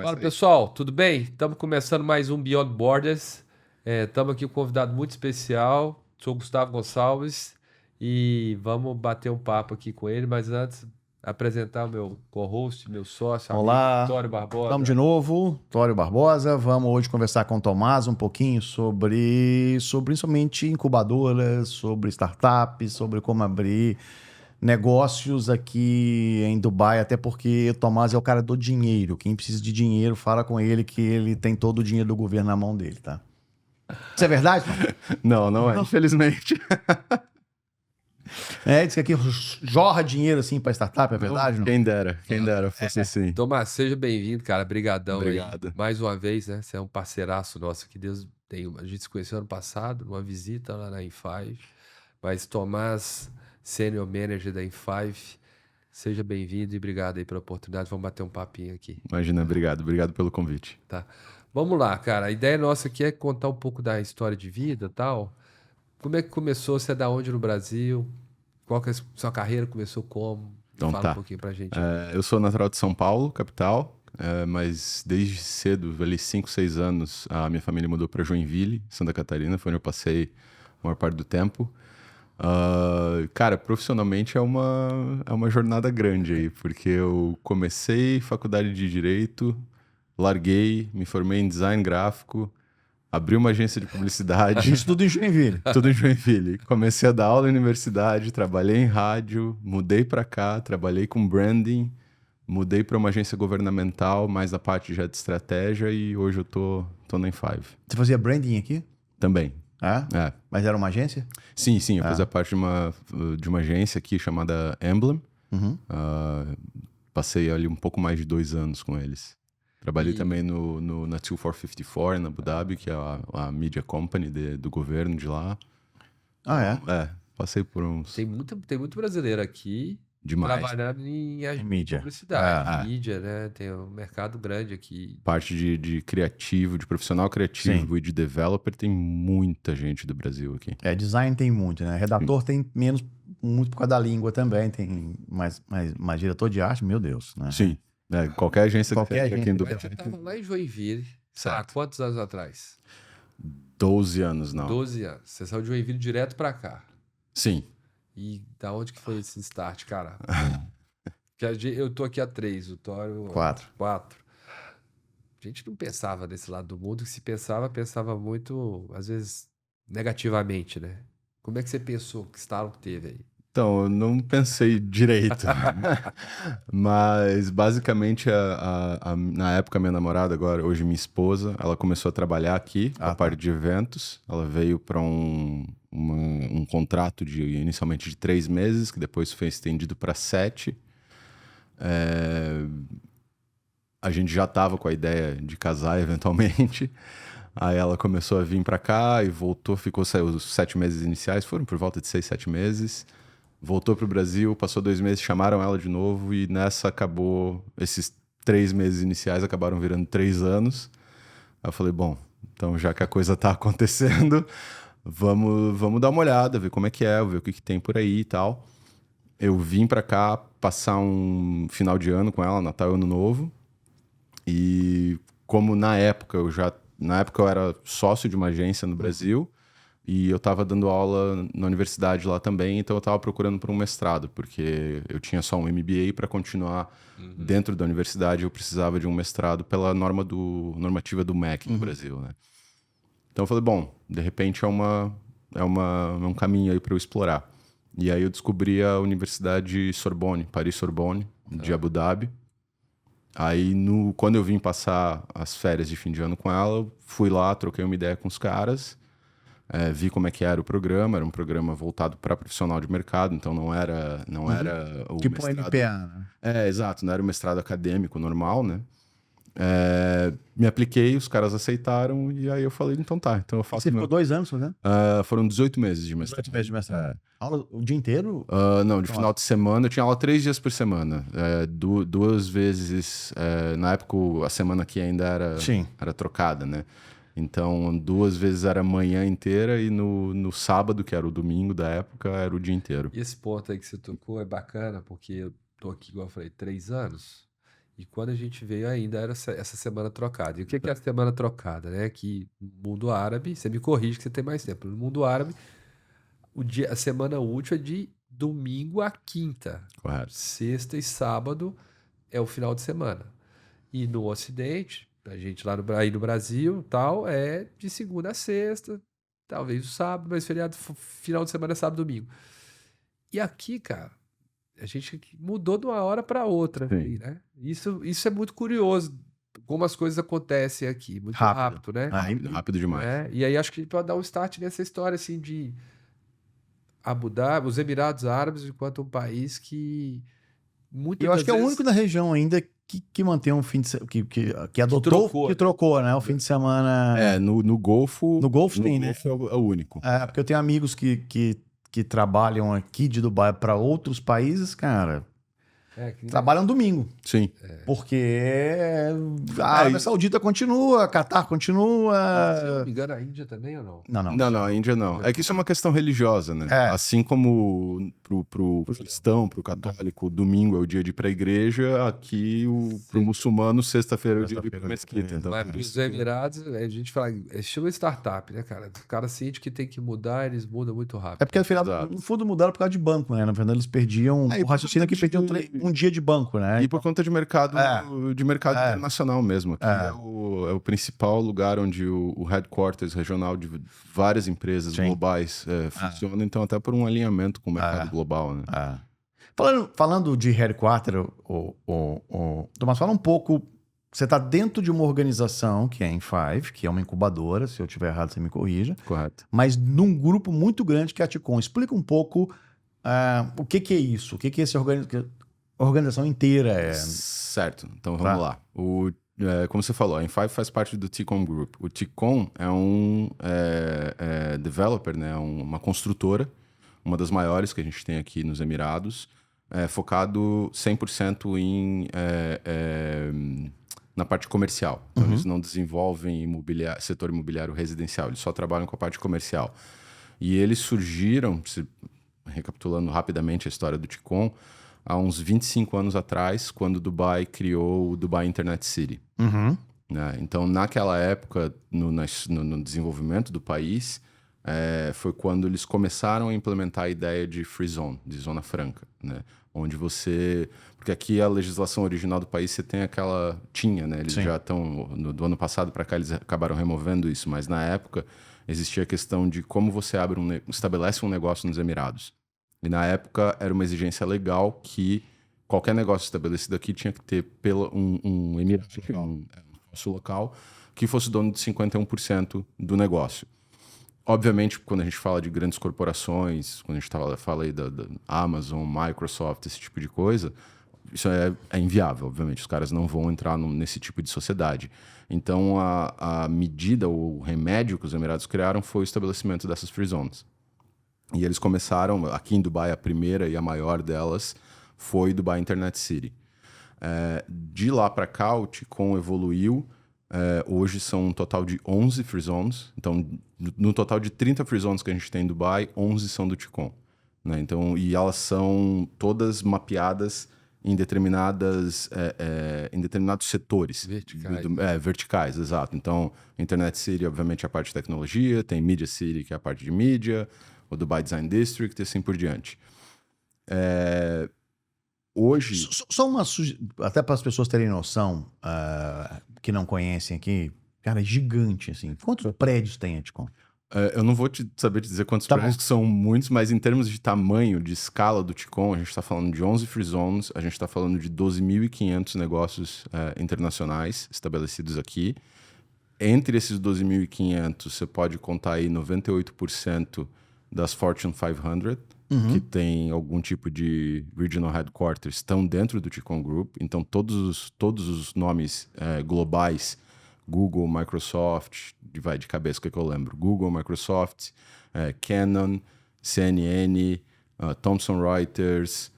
Fala pessoal, tudo bem? Estamos começando mais um Beyond Borders. Estamos aqui com um convidado muito especial, sou o Gustavo Gonçalves e vamos bater um papo aqui com ele, mas antes apresentar o meu co-host, meu sócio, amigo, Olá, Tório estamos de Barbosa. novo, Tório Barbosa. Vamos hoje conversar com o Tomás um pouquinho sobre principalmente incubadoras, sobre startups, sobre como abrir negócios aqui em Dubai, até porque o Tomás é o cara do dinheiro. Quem precisa de dinheiro, fala com ele que ele tem todo o dinheiro do governo na mão dele, tá? Isso é verdade, Tom? Não é, infelizmente. Diz que aqui jorra dinheiro assim para startup, é verdade? Não? Quem dera, fosse assim. Tomás, seja bem-vindo, cara, brigadão aí. Obrigado. Mais uma vez, né? Você é um parceiraço nosso, que Deus tem. A gente se conheceu ano passado, numa visita lá na Infive, mas Tomás, Senior Manager da Infive, seja bem-vindo e obrigado aí pela oportunidade. Vamos bater um papinho aqui, Imagina, obrigado pelo convite. tá? Vamos lá, cara. A ideia nossa aqui é contar um pouco da história de vida e tal. Como é que começou? Você é da onde no Brasil? Qual que é a sua carreira? Começou como? Então Fala tá. um pouquinho pra gente. Eu sou natural de São Paulo, capital, mas desde cedo, ali 5, 6 anos, a minha família mudou para Joinville, Santa Catarina, foi onde eu passei a maior parte do tempo. Cara, profissionalmente é uma jornada grande aí, porque eu comecei faculdade de Direito, larguei, me formei em design gráfico, abri uma agência de publicidade. Isso tudo em Joinville. Tudo em Joinville. Comecei a dar aula na universidade, trabalhei em rádio, mudei para cá, trabalhei com branding, mudei para uma agência governamental, mais a parte já de estratégia, e hoje eu tô na Infive. Você fazia branding aqui? Também. É? Mas era uma agência? Sim, eu fazia parte de uma agência aqui chamada Emblem. Uhum. Passei ali um pouco mais de 2 anos com eles. Trabalhei também na 2454, na Abu Dhabi, que é a media company do governo de lá. Passei por uns... Tem muito brasileiro aqui Demais. trabalhando em mídia. publicidade, mídia, né? Tem um mercado grande aqui. Parte de criativo, de profissional criativo e de developer, tem muita gente do Brasil aqui. Design tem muito, né? Redator tem menos, muito por causa da língua também, tem mais diretor de arte, meu Deus, né? Sim. Qualquer agência que tem aqui em Dubai. Mas você estava lá em Joinville, há quantos anos atrás? 12 anos, não. 12 anos. Você saiu de Joinville direto pra cá. Sim. E da onde que foi esse start, cara? Porque eu tô aqui há 3, o Tório... 4. A gente não pensava desse lado do mundo, que se pensava muito, às vezes, negativamente, né? Como é que você pensou? Que estalo que teve aí? Então, eu não pensei direito. Mas, basicamente, na época, minha namorada, agora, hoje minha esposa, ela começou a trabalhar aqui, a parte de eventos. Ela veio para um contrato inicialmente de 3 meses, que depois foi estendido para 7. A gente já estava com a ideia de casar, eventualmente. Aí ela começou a vir para cá e voltou, saiu os 7 meses iniciais, foram por volta de 6, 7 meses. Voltou pro Brasil, passou 2 meses, chamaram ela de novo e nessa acabou, esses 3 meses iniciais acabaram virando 3 anos. Aí eu falei, bom, então já que a coisa tá acontecendo, vamos dar uma olhada, ver como é que é, ver o que tem por aí e tal. Eu vim pra cá passar um final de ano com ela, Natal e Ano Novo. E como na época eu era sócio de uma agência no Brasil, e eu estava dando aula na universidade lá também, então eu estava procurando por um mestrado, porque eu tinha só um MBA para continuar dentro da universidade, eu precisava de um mestrado pela normativa do MEC no Brasil, né? Então eu falei, bom, de repente é um caminho aí para eu explorar. E aí eu descobri a Universidade Sorbonne, Paris Sorbonne, de Abu Dhabi. Aí, quando eu vim passar as férias de fim de ano com ela, eu fui lá, troquei uma ideia com os caras, vi como é que era o programa. Era um programa voltado para profissional de mercado, então não era o tipo mestrado... MPA, né? Exato, não era o mestrado acadêmico normal, né? Me apliquei, os caras aceitaram, e aí eu falei, então tá, então eu faço... Você ficou 2 anos fazendo? Foram 18 meses de mestrado. 18 meses de mestrado. Aula o dia inteiro? Não, de final de semana. Eu tinha aula 3 dias por semana. 2 vezes... na época, a semana aqui ainda era trocada, né? Então, 2 vezes era a manhã inteira e no sábado, que era o domingo da época, era o dia inteiro. E esse ponto aí que você tocou é bacana, porque eu tô aqui, igual eu falei, 3 anos. E quando a gente veio ainda era essa semana trocada. E o que é a semana trocada, né? Que no mundo árabe, você me corrige que você tem mais tempo. No mundo árabe, a semana útil é de domingo a quinta. Correto. Sexta e sábado é o final de semana. E no Ocidente, a gente lá aí no Brasil, tal, é de segunda a sexta, talvez o sábado, mas feriado, final de semana é sábado e domingo. E aqui, cara, a gente mudou de uma hora para outra, Sim. assim, né? Isso é muito curioso, como as coisas acontecem aqui, muito rápido, né? Rápido demais. E aí acho que a gente pode dar um start nessa história, assim, de Abu Dhabi, os Emirados Árabes, enquanto um país que muitas Eu acho das que é o vezes único da região ainda que mantém um fim de semana. Que adotou, trocou, que né? trocou, né? O fim de semana. No Golfo. No Golfo tem, né? Golfo é o único. Porque eu tenho amigos que trabalham aqui de Dubai para outros países, cara. Trabalham domingo. Sim. Porque a Arábia Saudita continua, Catar continua. Se eu não me engano, a Índia também ou não? Não, a Índia não. É que isso é uma questão religiosa, né? Assim como pro cristão, pro católico, domingo é o dia de ir pra igreja, aqui pro muçulmano, sexta-feira é o dia de ir pra mesquita. Então, mas os Emirados, a gente fala, é estilo startup, né, cara? O cara sente que tem que mudar, eles mudam muito rápido. É porque afinal, no fundo mudaram por causa de banco, né? Na verdade, eles perdiam. O raciocínio é que perdiam um dia de banco, né? E por conta de mercado, internacional mesmo. Aqui é o principal lugar onde o headquarters regional de várias empresas globais funciona, então até por um alinhamento com o mercado global, né? Falando de headquarter, Tomás, fala um pouco. Você está dentro de uma organização que é a N5, que é uma incubadora, se eu estiver errado, você me corrija. Correto. Mas num grupo muito grande que é a Ticon. Explica um pouco o que é isso, o que essa organização inteira é. Certo, então vamos lá. Como você falou, a N5 faz parte do Ticon Group. O Ticon é um developer, né? Uma construtora, uma das maiores que a gente tem aqui nos Emirados, focado 100% na parte comercial. Então, eles não desenvolvem setor imobiliário residencial, eles só trabalham com a parte comercial. E eles surgiram, recapitulando rapidamente a história do Ticon, há uns 25 anos atrás, quando Dubai criou o Dubai Internet City. Né? Então, naquela época, no desenvolvimento do país, foi quando eles começaram a implementar a ideia de free zone, de zona franca, né? Onde porque aqui a legislação original do país tinha, né? Eles já estão, do ano passado para cá, eles acabaram removendo isso, mas na época existia a questão de como você estabelece um negócio nos Emirados. E na época era uma exigência legal que qualquer negócio estabelecido aqui tinha que ter um emirado, um negócio local, que fosse dono de 51% do negócio. Obviamente, quando a gente fala de grandes corporações, quando a gente fala aí da Amazon, Microsoft, esse tipo de coisa, isso é inviável, obviamente. Os caras não vão entrar nesse tipo de sociedade. Então, a medida, o remédio que os Emirados criaram foi o estabelecimento dessas free zones. E eles começaram, aqui em Dubai, a primeira e a maior delas foi Dubai Internet City. De lá para cá, o Ticon evoluiu. Hoje são um total de 11 free zones. Então, no total de 30 free zones que a gente tem em Dubai, 11 são do Ticon. Né? Então, e elas são todas mapeadas em determinados setores. Verticais. Verticais, exato. Então, Internet City, obviamente, é a parte de tecnologia. Tem Media City, que é a parte de mídia. O Dubai Design District e assim por diante. Hoje... Só uma até para as pessoas terem noção, que não conhecem aqui, cara, é gigante, assim. Quantos prédios tem a Ticon? Eu não vou saber te dizer quantos prédios, que são muitos, mas em termos de tamanho, de escala do Ticon, a gente está falando de 11 free zones, a gente está falando de 12.500 negócios internacionais estabelecidos aqui. Entre esses 12.500, você pode contar aí 98% das Fortune 500, que tem algum tipo de regional headquarters, estão dentro do Ticon Group. Então, todos os nomes globais, Google, Microsoft, vai de cabeça o que eu lembro, Google, Microsoft, Canon, CNN, Thomson Reuters,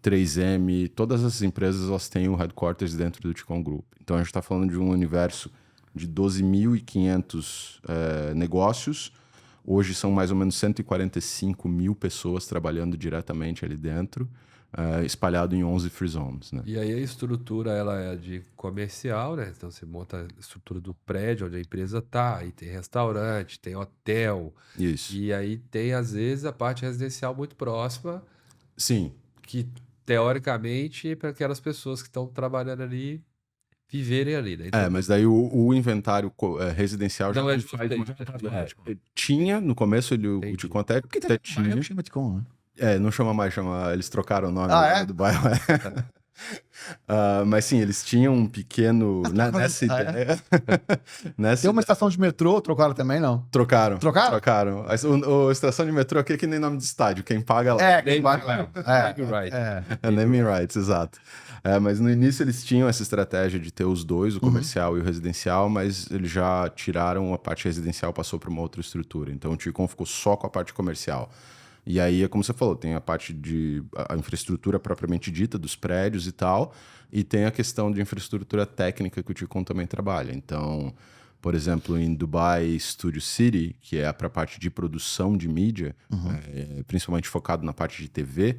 3M, todas essas empresas elas têm o headquarters dentro do Ticon Group. Então, a gente está falando de um universo de 12.500 negócios. Hoje são mais ou menos 145 mil pessoas trabalhando diretamente ali dentro. espalhado em 11 free zones, né? E aí a estrutura ela é de comercial, né? Então você monta a estrutura do prédio onde a empresa tá, aí tem restaurante, tem hotel, Isso. e aí tem às vezes a parte residencial muito próxima, Sim. que teoricamente é para aquelas pessoas que estão trabalhando ali viverem ali, né? Então, Mas daí o inventário residencial já não é não de faz vocês. mais. Tinha, no começo, o Entendi. Ticom até Porque até tem Dubai, tinha. não chama Ticom, né? Não chama mais, eles trocaram o nome Ah, agora é? do bairro. Mas sim, eles tinham um pequeno. Nessa Ah, é? ideia. Nessa Tem uma estação de metrô, trocaram também, não? Trocaram. Trocaram? Trocaram. A estação de metrô aqui é que nem nome de estádio, quem paga lá. Quem vai. Naming rights. É naming rights, exato. Mas no início eles tinham essa estratégia de ter os dois, o comercial e o residencial, mas eles já tiraram a parte residencial, passou para uma outra estrutura. Então o Ticom ficou só com a parte comercial. E aí é como você falou, tem a parte de a infraestrutura propriamente dita dos prédios e tal, e tem a questão de infraestrutura técnica que o Ticom também trabalha. Então, por exemplo, em Dubai Studio City, que é para a parte de produção de mídia, principalmente focado na parte de TV,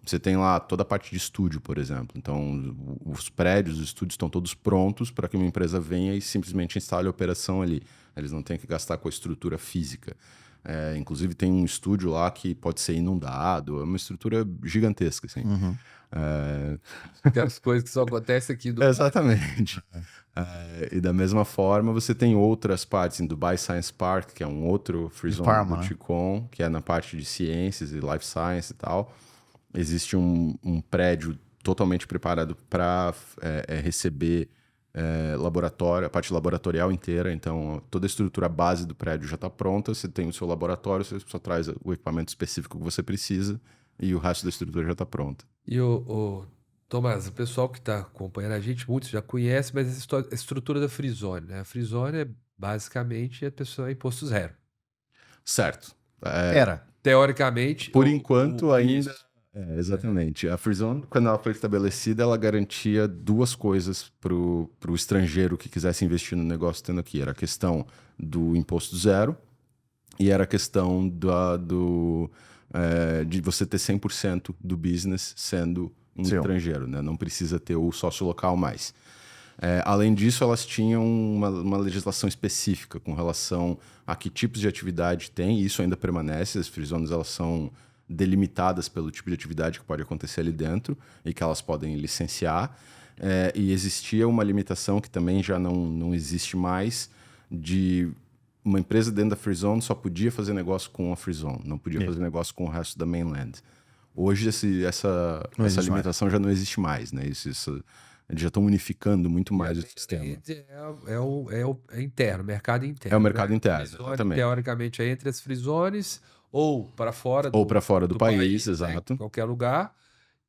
você tem lá toda a parte de estúdio, por exemplo. Então, os prédios, os estúdios estão todos prontos para que uma empresa venha e simplesmente instale a operação ali. Eles não têm que gastar com a estrutura física. Inclusive, tem um estúdio lá que pode ser inundado. É uma estrutura gigantesca, assim. Aquelas coisas que só acontecem aqui do Exatamente. E da mesma forma, você tem outras partes em Dubai Science Park, que é um outro free zone Pharma, do né? Ticom, que é na parte de ciências e life science e tal. Existe um prédio totalmente preparado para receber laboratório, a parte laboratorial inteira. Então, toda a estrutura base do prédio já está pronta. Você tem o seu laboratório, você só traz o equipamento específico que você precisa e o resto da estrutura já está pronta. E Tomás, o pessoal que está acompanhando a gente, muitos já conhece, mas a estrutura da Free Zone, né? A Free Zone é basicamente a pessoa em imposto zero. Certo. Era. Teoricamente, Por enquanto, ainda. isso. Exatamente. A Free Zone, quando ela foi estabelecida, ela garantia duas coisas para o estrangeiro que quisesse investir no negócio tendo aqui. Era a questão do imposto zero e era a questão de você ter 100% do business sendo um estrangeiro, né? Não precisa ter o sócio local mais. Além disso, elas tinham uma legislação específica com relação a que tipos de atividade tem, e isso ainda permanece. As free zones, elas são delimitadas pelo tipo de atividade que pode acontecer ali dentro e que elas podem licenciar. E existia uma limitação que também já não existe mais, de uma empresa dentro da free zone só podia fazer negócio com a free zone, não podia fazer negócio com o resto da mainland. Hoje essa limitação já não existe mais, né? Eles já estão unificando muito mais o sistema. É interno, mercado interno. É o mercado né? interno, Free zone, exatamente. teoricamente, é entre as free zones ou para fora do país, né? exato. Em qualquer lugar.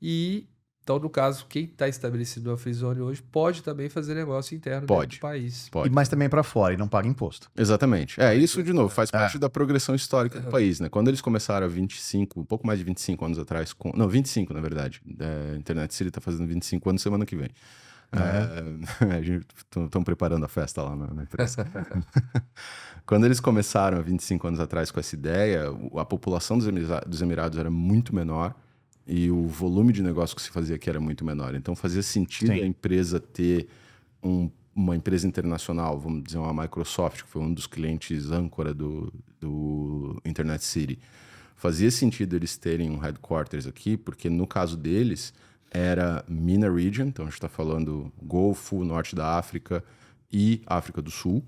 E, então, no caso, quem está estabelecido na free zone hoje pode também fazer negócio interno dentro do país. Pode. Mas também para fora e não paga imposto. Exatamente. Isso, de novo, faz parte da progressão histórica do país, né? Quando eles começaram um pouco mais de 25 anos atrás, 25, na verdade. A Internet City está fazendo 25 anos semana que vem. A gente estão preparando a festa lá na empresa. Quando eles começaram há 25 anos atrás com essa ideia, a população dos Emirados era muito menor e o volume de negócio que se fazia aqui era muito menor. Então fazia sentido a empresa ter uma empresa internacional, vamos dizer uma Microsoft, que foi um dos clientes âncora do Internet City. Fazia sentido eles terem um headquarters aqui, porque no caso deles era MENA Region, então a gente está falando Golfo, Norte da África e África do Sul.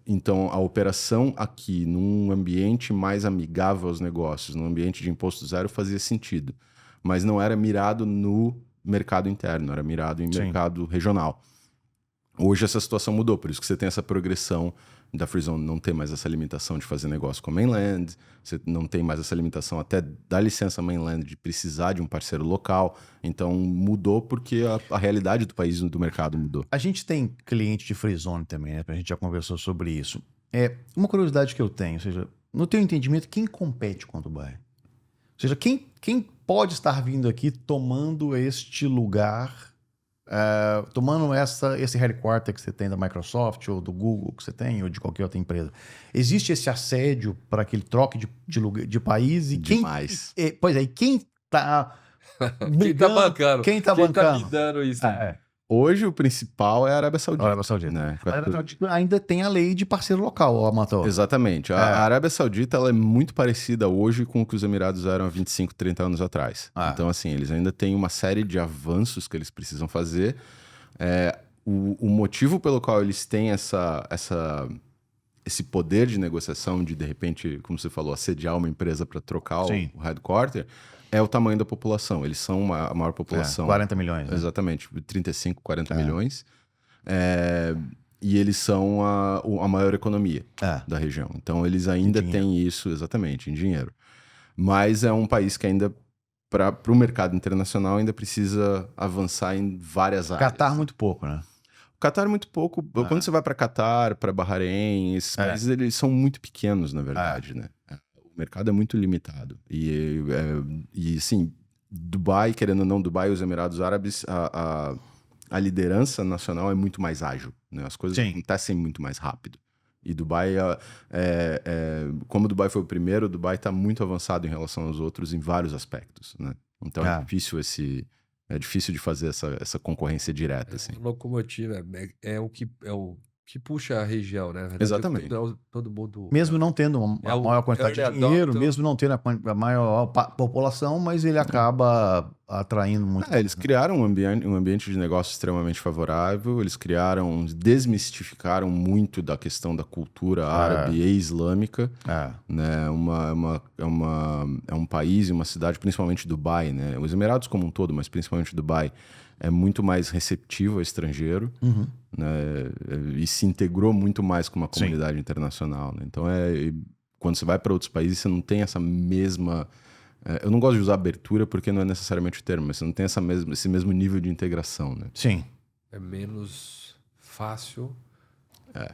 Então, a operação aqui, num ambiente mais amigável aos negócios, num ambiente de imposto zero, fazia sentido. Mas não era mirado no mercado interno, era mirado em mercado regional. Hoje essa situação mudou, por isso que você tem essa progressão da Free Zone, não tem mais essa limitação de fazer negócio com a mainland, você não tem mais essa limitação até da licença mainland de precisar de um parceiro local. Então mudou porque a realidade do país, do mercado mudou. A gente tem cliente de Free Zone também, né? A gente já conversou sobre isso. Uma curiosidade que eu tenho, ou seja, no teu entendimento, quem compete com a Dubai? Ou seja, quem pode estar vindo aqui tomando este lugar, tomando esse headquarter que você tem da Microsoft ou do Google que você tem, ou de qualquer outra empresa? Existe esse assédio para que ele troque de país? E Demais. Pois é, e quem tá Quem tá brigando? bancando? Quem tá Quem tá bancando? me dando isso? Hoje o principal é a Arábia Saudita. Arábia Saudita. Né? A Arábia Saudita ainda tem a lei de parceiro local, ó, Amator. Exatamente. A Arábia Saudita ela é muito parecida hoje com o que os Emirados eram há 25, 30 anos atrás. Então, assim, eles ainda têm uma série de avanços que eles precisam fazer. O motivo pelo qual eles têm esse poder de negociação de repente, como você falou, assediar uma empresa para trocar o headquarter, é o tamanho da população. Eles são a maior população. 40 milhões. Né? Exatamente, 35, 40 milhões. E eles são a maior economia da região. Então, eles ainda têm isso, exatamente, em dinheiro. Mas é um país que ainda, para o mercado internacional, ainda precisa avançar em várias áreas. Catar muito pouco, né? O Catar muito pouco. Quando você vai para Catar, para Bahrein, esses países eles são muito pequenos, na verdade, né? O mercado é muito limitado. E assim, Dubai, querendo ou não, Dubai e os Emirados Árabes, a liderança nacional é muito mais ágil, né? As coisas acontecem muito mais rápido. E Dubai, como Dubai foi o primeiro, Dubai está muito avançado em relação aos outros em vários aspectos, né? Então é difícil de fazer essa concorrência direta, assim. Locomotiva é o que puxa a região, né? Verdade, Exatamente. Todo mundo... Mesmo não tendo uma maior quantidade de dinheiro, mesmo não tendo a maior população, mas ele acaba atraindo muito. Eles criaram um ambiente de negócio extremamente favorável, eles desmistificaram muito da questão da cultura árabe e islâmica. Né? É um país e uma cidade, principalmente Dubai, né? Os Emirados como um todo, mas principalmente Dubai, é muito mais receptivo ao estrangeiro, né? E se integrou muito mais com uma comunidade internacional. Né? Então, quando você vai para outros países, você não tem essa mesma... eu não gosto de usar abertura porque não é necessariamente o termo, mas você não tem esse mesmo nível de integração. Né? Sim. É menos fácil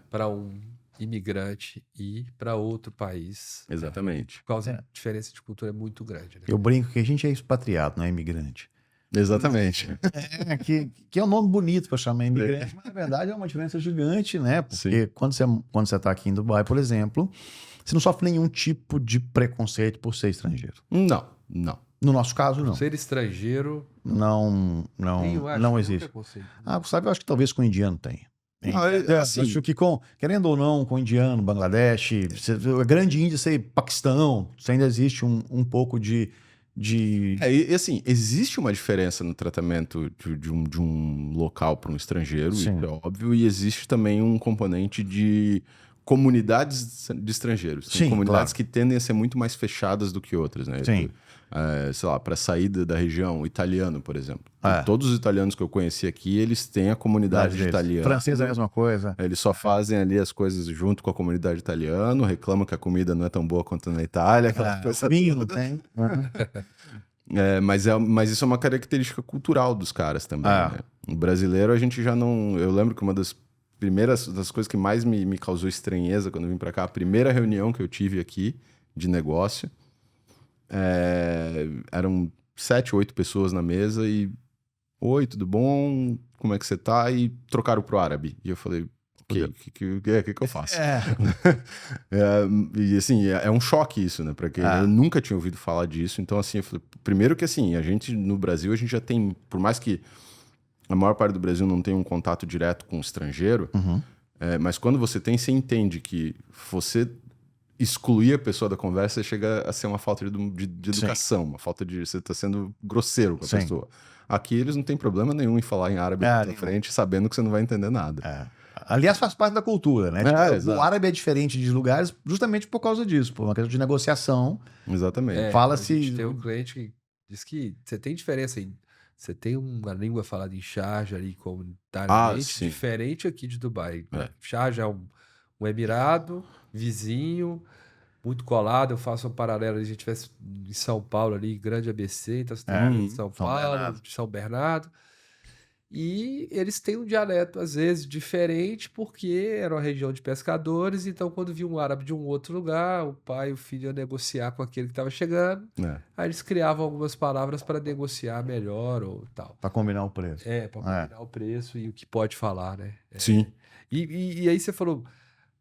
para um imigrante ir para outro país. Exatamente. Por causa da diferença de cultura é muito grande. Né? Eu brinco que a gente é expatriado, não é imigrante. Exatamente. Que é um nome bonito para chamar imigrante, mas na verdade é uma diferença gigante, né? Porque quando você está aqui em Dubai, por exemplo, você não sofre nenhum tipo de preconceito por ser estrangeiro. Não. No nosso caso, não. Ser estrangeiro... Não existe. Gustavo, eu acho que talvez com o indiano tem. Assim, acho que querendo ou não, com o indiano, Bangladesh, a grande Índia, Paquistão, você ainda existe um pouco de... assim, existe uma diferença no tratamento de um local para um estrangeiro, isso é óbvio, e existe também um componente de comunidades de estrangeiros. Tem comunidades que tendem a ser muito mais fechadas do que outras, né? Sim. Sei lá, para saída da região, italiano, por exemplo. Todos os italianos que eu conheci aqui, eles têm a comunidade de italiano. Francês é a mesma coisa. Eles só fazem ali as coisas junto com a comunidade italiana, reclamam que a comida não é tão boa quanto na Itália. Vinho não tem. Mas isso é uma característica cultural dos caras também. Né? O brasileiro, a gente já não... Eu lembro que uma das coisas que mais me causou estranheza quando eu vim para cá, a primeira reunião que eu tive aqui de negócio, eram 7, 8 pessoas na mesa e... Oi, tudo bom? Como é que você tá? E trocaram pro árabe. E eu falei, o que eu faço? E assim, é um choque isso, né? Porque eu nunca tinha ouvido falar disso. Então, assim, eu falei, primeiro que assim, no Brasil, a gente já tem, por mais que a maior parte do Brasil não tenha um contato direto com o estrangeiro, mas quando você entende que você excluir a pessoa da conversa chega a ser uma falta de educação, uma falta de... Você está sendo grosseiro com a pessoa. Aqui eles não têm problema nenhum em falar em árabe na frente, sabendo que você não vai entender nada. Aliás, faz parte da cultura, né? O árabe é diferente de lugares justamente por causa disso, por uma questão de negociação. Exatamente. Fala-se... A gente tem um cliente que diz que você tem diferença em... Você tem uma língua falada em Sharjah ali comunitariamente diferente aqui de Dubai. Sharjah é um emirado vizinho, muito colado. Eu faço um paralelo, a gente estivesse em São Paulo ali, grande ABC, então você tem de São Paulo, de São Bernardo. E eles têm um dialeto, às vezes, diferente, porque era uma região de pescadores, então quando via um árabe de um outro lugar, o pai e o filho iam negociar com aquele que estava chegando, aí eles criavam algumas palavras para negociar melhor ou tal. Para combinar o preço. Para combinar o preço e o que pode falar, né? Sim. E aí você falou,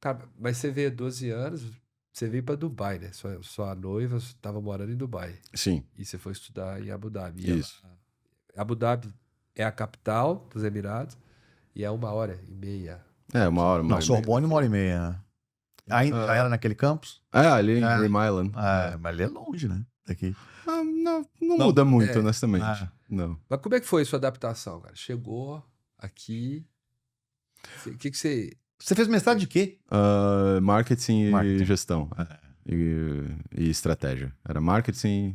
cara, mas você vê 12 anos, você veio para Dubai, né? Sua noiva estava morando em Dubai. Sim, E você foi estudar em Abu Dhabi. E isso. Abu Dhabi é a capital dos Emirados e é 1h30. É, uma hora Não, e meia. Sorbonne, 1h30, né? Ainda já era naquele campus? Ali em É. Remilan. Mas ali é longe, né? Daqui. Não muda muito, honestamente. Não. Mas como é que foi a sua adaptação, cara? Chegou aqui. O que você. Você fez mestrado de quê? Marketing e Marketing. gestão. E estratégia. Era marketing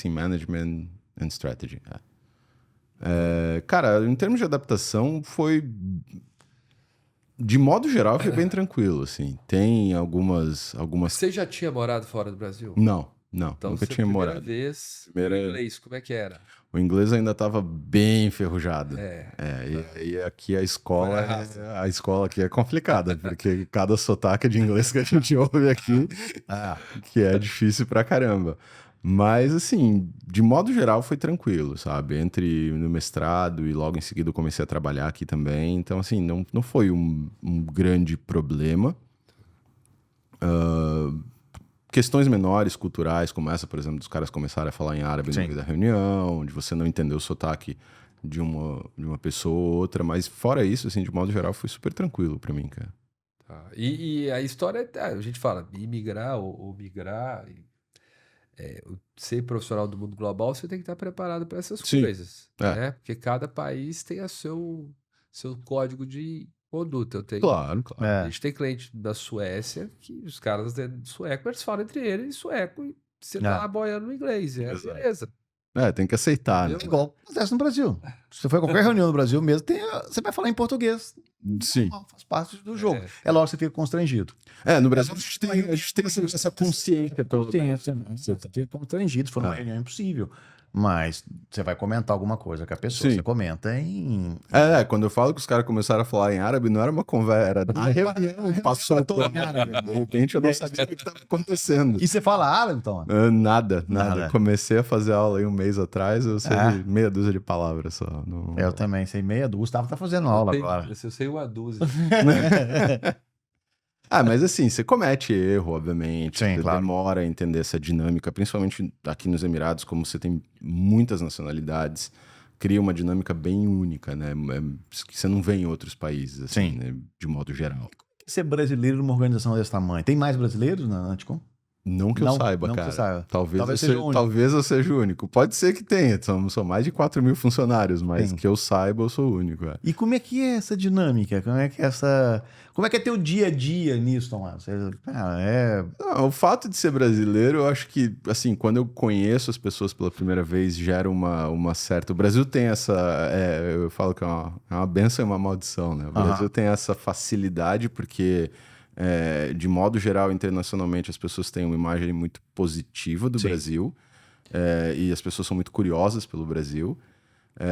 management and strategy. Cara, em termos de adaptação, foi... De modo geral, foi bem tranquilo, assim. Tem algumas... Você já tinha morado fora do Brasil? Não. Então, Nunca você, tinha primeira morado. vez, Primeira- inglês, como é que era? O inglês ainda estava bem enferrujado. E aqui a escola aqui é complicada, porque cada sotaque de inglês que a gente ouve aqui, que é difícil pra caramba. Mas, assim, de modo geral foi tranquilo, sabe? Entre no mestrado e logo em seguida eu comecei a trabalhar aqui também. Então, assim, não foi um grande problema. Questões menores, culturais, como essa, por exemplo, dos caras começarem a falar em árabe no meio da reunião, de você não entender o sotaque de uma pessoa ou outra, mas fora isso, assim, de modo geral, foi super tranquilo pra mim, cara. Tá. E a história, a gente fala, imigrar ou migrar, ser profissional do mundo global, você tem que estar preparado para essas Sim. coisas, né? Porque cada país tem seu código de conduta. Claro. A gente tem cliente da Suécia que os caras sueco, eles falam entre eles em sueco e você tá lá boiando no inglês. Exato. Beleza. Tem que aceitar, né? Entendeu? Igual acontece no Brasil. Se você for a qualquer reunião no Brasil mesmo, você vai falar em português. Sim. Faz parte do jogo. É lógico que você fica constrangido. No Brasil a gente tem essa consciência. Você fica constrangido, se for uma reunião impossível. Mas você vai comentar alguma coisa com a pessoa. Sim. Você comenta em... Quando eu falo que os caras começaram a falar em árabe, não era uma conversa, era a reunião passou toda em árabe. De repente eu não sabia o que estava acontecendo. E você fala árabe, então? Nada. Comecei a fazer aula aí 1 mês atrás, eu sei meia dúzia de palavras só. Eu também sei meia dúzia. O Gustavo tá fazendo aula agora. Eu sei uma dúzia. Mas assim, você comete erro, obviamente. Sim, Você claro. demora a entender essa dinâmica, principalmente aqui nos Emirados, como você tem muitas nacionalidades, cria uma dinâmica bem única, né? Que você não vê em outros países, assim, Sim. né? De modo geral. Ser brasileiro numa organização desse tamanho. Tem mais brasileiros na Anticom? Não que eu saiba, não que cara. você saiba. Talvez eu seja o único. Pode ser que tenha. São mais de 4.000 funcionários, mas Sim. que eu saiba, eu sou o único. E como é que é essa dinâmica? Como é que é teu dia a dia nisso, Tomás? O fato de ser brasileiro, eu acho que, assim, quando eu conheço as pessoas pela primeira vez, gera uma certa... O Brasil tem essa... eu falo que é uma bênção e uma maldição, né? O Brasil tem essa facilidade porque... de modo geral, internacionalmente, as pessoas têm uma imagem muito positiva do Brasil. E as pessoas são muito curiosas pelo Brasil.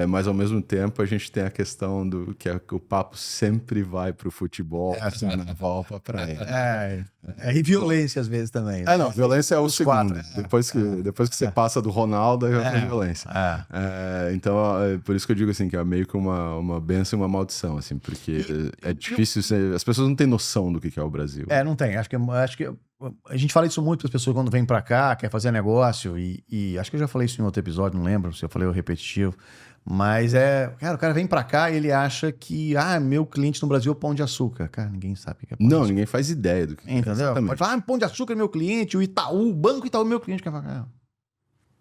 Mas, ao mesmo tempo, a gente tem a questão do que o papo sempre vai pro futebol, carnaval, pra praia. E violência às vezes também. Não, violência é o segundo. quatro, Depois que você passa do Ronaldo, aí vai violência. Então, por isso que eu digo assim, que é meio que uma bênção e uma maldição, assim, porque é difícil... As pessoas não têm noção do que é o Brasil. Não tem. Acho que a gente fala isso muito para as pessoas quando vêm para cá, quer fazer negócio, e acho que eu já falei isso em outro episódio, não lembro se eu falei o repetitivo, mas cara, o cara vem para cá e ele acha que, meu cliente no Brasil é o Pão de Açúcar. Cara, ninguém sabe o que é Pão de Açúcar. Ninguém faz ideia do que Entendeu? exatamente. Pode falar, Pão de Açúcar é meu cliente, o Itaú, o Banco Itaú é meu cliente. Não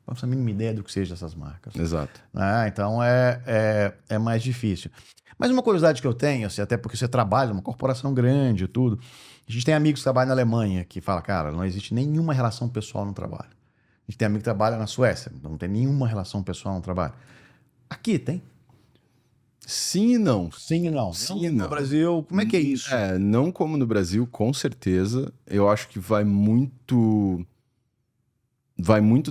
faço a mínima ideia do que seja essas marcas. Exato. Então é mais difícil. Mas uma curiosidade que eu tenho, assim, até porque você trabalha numa corporação grande e tudo, a gente tem amigos que trabalham na Alemanha que falam, cara, não existe nenhuma relação pessoal no trabalho. A gente tem amigo que trabalha na Suécia, não tem nenhuma relação pessoal no trabalho. Aqui tem? Sim e não. Sim e não. Sim e não. No Brasil, como é que é isso? Não como no Brasil, com certeza. Eu acho que vai muito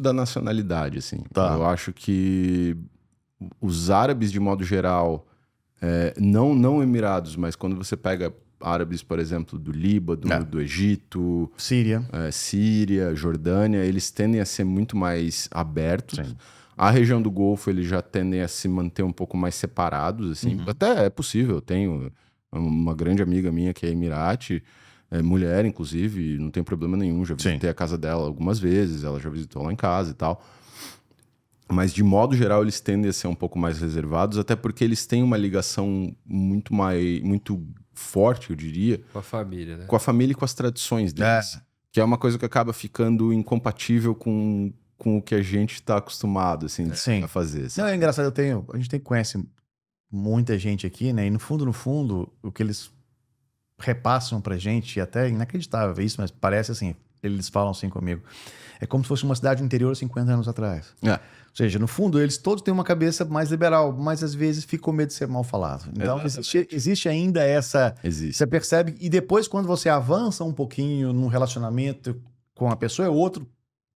da nacionalidade, assim. Tá. Eu acho que os árabes, de modo geral, não Emirados, mas quando você pega árabes, por exemplo, do Líbano, do Egito, Síria, Jordânia, eles tendem a ser muito mais abertos. Sim. A região do Golfo, eles já tendem a se manter um pouco mais separados, assim. Até é possível, eu tenho uma grande amiga minha que é Emirati, É mulher, inclusive, não tem problema nenhum. Já visitei a casa dela algumas vezes, ela já visitou lá em casa e tal. Mas, de modo geral, eles tendem a ser um pouco mais reservados, até porque eles têm uma ligação muito forte, eu diria. Com a família, né? Com a família e com as tradições deles. Que é uma coisa que acaba ficando incompatível com o que a gente está acostumado, assim, a fazer. Assim. Não, é engraçado, a gente conhece muita gente aqui, né? E no fundo, o que eles repassam pra gente, e até é inacreditável ver isso, mas parece assim, eles falam assim comigo. É como se fosse uma cidade do interior 50 anos atrás. Ou seja, no fundo, eles todos têm uma cabeça mais liberal, mas às vezes fica com medo de ser mal falado. Então, existe ainda essa... Existe. Você percebe, e depois quando você avança um pouquinho num relacionamento com a pessoa, é outro...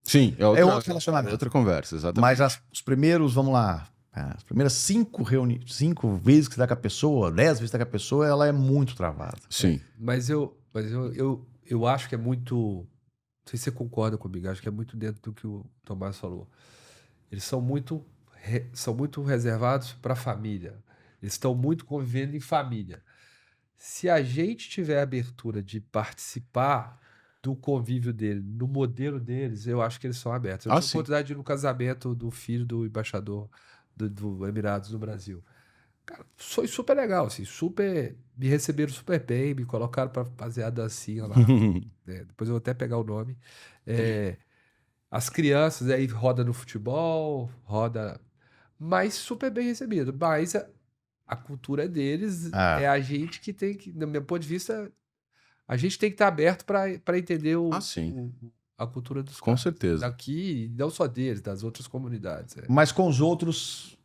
Sim, outro relacionamento. Outra conversa, exatamente. Mas os primeiros, vamos lá, as primeiras 5 vezes que você tá com a pessoa, 10 vezes que você tá com a pessoa, ela é muito travada. Sim. Mas eu acho que é muito... Não sei se você concorda comigo, acho que é muito dentro do que o Tomás falou. Eles são muito reservados para a família. Eles estão muito convivendo em família. Se a gente tiver a abertura de participar do convívio dele, no modelo deles, eu acho que eles são abertos. Eu tive a oportunidade de ir no casamento do filho do embaixador do Emirados no Brasil. Cara, foi super legal, assim, me receberam super bem, me colocaram para fazer a dancinha lá. Depois eu vou até pegar o nome. As crianças aí roda no futebol, mas super bem recebido. Mas a cultura é deles, é a gente que tem que, do meu ponto de vista, a gente tem que estar aberto para entender a cultura dos Com certeza. Daqui, não só deles, das outras comunidades. Mas com os outros...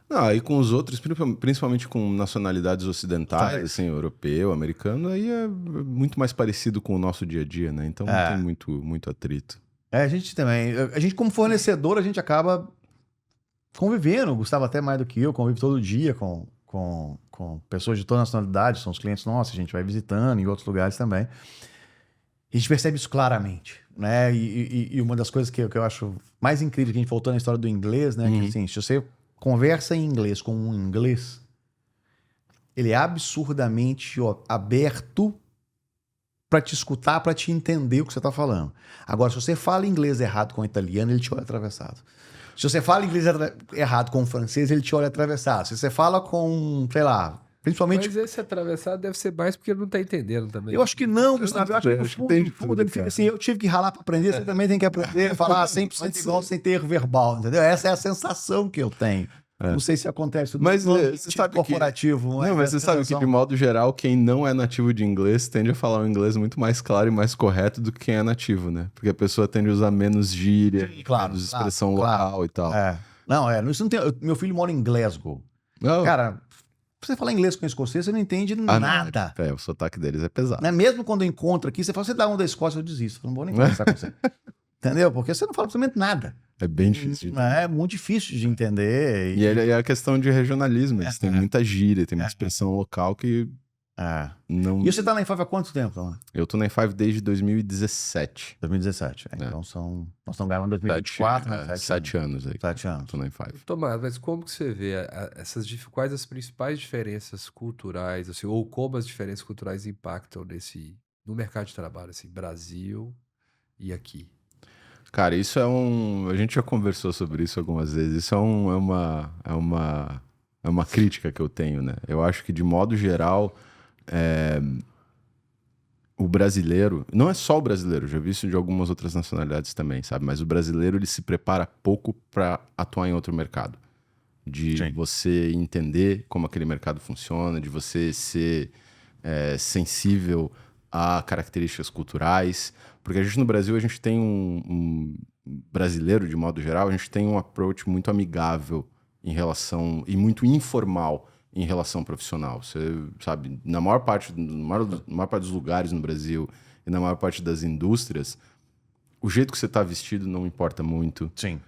Não, aí com os outros, principalmente com nacionalidades ocidentais, assim, europeu, americano, aí é muito mais parecido com o nosso dia a dia, né? Então não tem muito atrito. A gente também. A gente, como fornecedor, a gente acaba convivendo. O Gustavo até mais do que eu, convive todo dia com pessoas de toda nacionalidade, são os clientes nossos, a gente vai visitando em outros lugares também. A gente percebe isso claramente, né? E uma das coisas que eu acho mais incrível, que a gente voltou na história do inglês, né? Que assim, se você conversa em inglês com um inglês, ele é absurdamente aberto para te escutar, para te entender o que você está falando. Agora, se você fala inglês errado com o italiano, ele te olha atravessado. Se você fala inglês errado com o francês, ele te olha atravessado. Se você fala com, sei lá, principalmente... Mas esse atravessado deve ser mais porque ele não está entendendo também. Eu acho que não, Gustavo. Eu acho que no fundo ele fica assim, eu tive que ralar para aprender, você também tem que aprender a falar 100% igual sem ter erro verbal, entendeu? Essa é a sensação que eu tenho. Não sei se acontece tudo mas você sabe corporativo. Mas você sabe que, de modo geral, quem não é nativo de inglês tende a falar um inglês muito mais claro e mais correto do que quem é nativo, né? Porque a pessoa tende a usar menos gíria, menos expressão local e tal. Isso não tem... Meu filho mora em Glasgow. Cara, você falar inglês com escocês, você não entende nada. O sotaque deles é pesado. Né? Mesmo quando eu encontro aqui, você fala, você dá um da Escócia, eu desisto. Eu não vou nem conversar com você. Entendeu? Porque você não fala absolutamente nada. É bem difícil. É muito difícil de entender. E é a questão de regionalismo. Eles têm muita gíria, tem muita expressão local que não... E você tá na N5 há quanto tempo, então? Eu tô na N5 desde 2017. 2017. Então nós estamos gravando em 2024, né? 7 anos aí. 7 anos. Tô na N5. Tomás, mas como que você vê quais as principais diferenças culturais, assim, ou como as diferenças culturais impactam no mercado de trabalho, assim, Brasil e aqui? Cara, isso a gente já conversou sobre isso algumas vezes. Isso é uma crítica que eu tenho, né? Eu acho que, de modo geral, o brasileiro... Não é só o brasileiro, já vi isso de algumas outras nacionalidades também, sabe? Mas o brasileiro, ele se prepara pouco para atuar em outro mercado. De você entender como aquele mercado funciona, de você ser sensível a características culturais... Porque a gente no Brasil, a gente tem um brasileiro, de modo geral, a gente tem um approach muito amigável em relação, e muito informal em relação profissional. Você sabe, na maior parte dos lugares no Brasil e na maior parte das indústrias, o jeito que você está vestido não importa muito. Sim.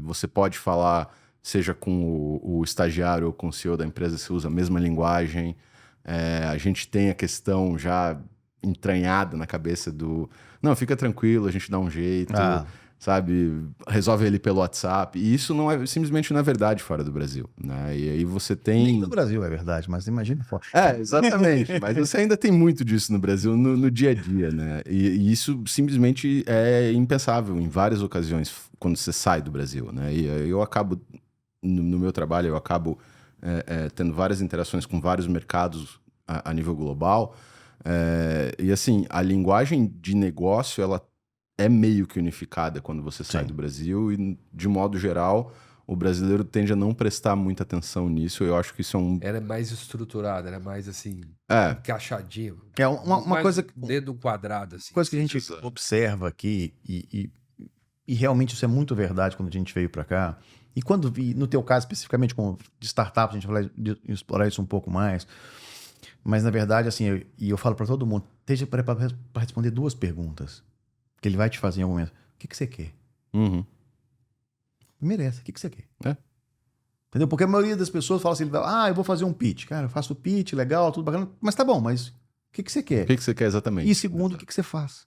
Você pode falar, seja com o estagiário ou com o CEO da empresa, você usa a mesma linguagem. A gente tem a questão já entranhada na cabeça do... Não, fica tranquilo, a gente dá um jeito. sabe? Resolve ele pelo WhatsApp. E isso simplesmente não é verdade fora do Brasil, né? E aí você tem... Nem no Brasil é verdade, mas imagina fora. Exatamente. Mas você ainda tem muito disso no Brasil, no dia a dia, né? E isso simplesmente é impensável em várias ocasiões quando você sai do Brasil, né? E eu acabo, no meu trabalho, eu acabo tendo várias interações com vários mercados a nível global. E assim, a linguagem de negócio, ela é meio que unificada quando você sai do Brasil e, de modo geral, o brasileiro tende a não prestar muita atenção nisso. Eu acho que isso é um... Ela é mais estruturada, ela é mais assim, encaixadinha. É uma coisa... Dentro do quadrado, assim. Coisa que a gente observa aqui, e realmente isso é muito verdade quando a gente veio para cá. E no teu caso, especificamente de startups, a gente vai explorar isso um pouco mais. Mas, na verdade, assim, eu falo para todo mundo, esteja preparado para responder 2 perguntas que ele vai te fazer em algum momento. O que você quer? Uhum. Primeiro o que você quer? Entendeu? Porque a maioria das pessoas fala assim, eu vou fazer um pitch. Cara, eu faço o pitch, legal, tudo bacana. Mas tá bom, mas o que você quer? O que você quer exatamente? E segundo, o que você faz?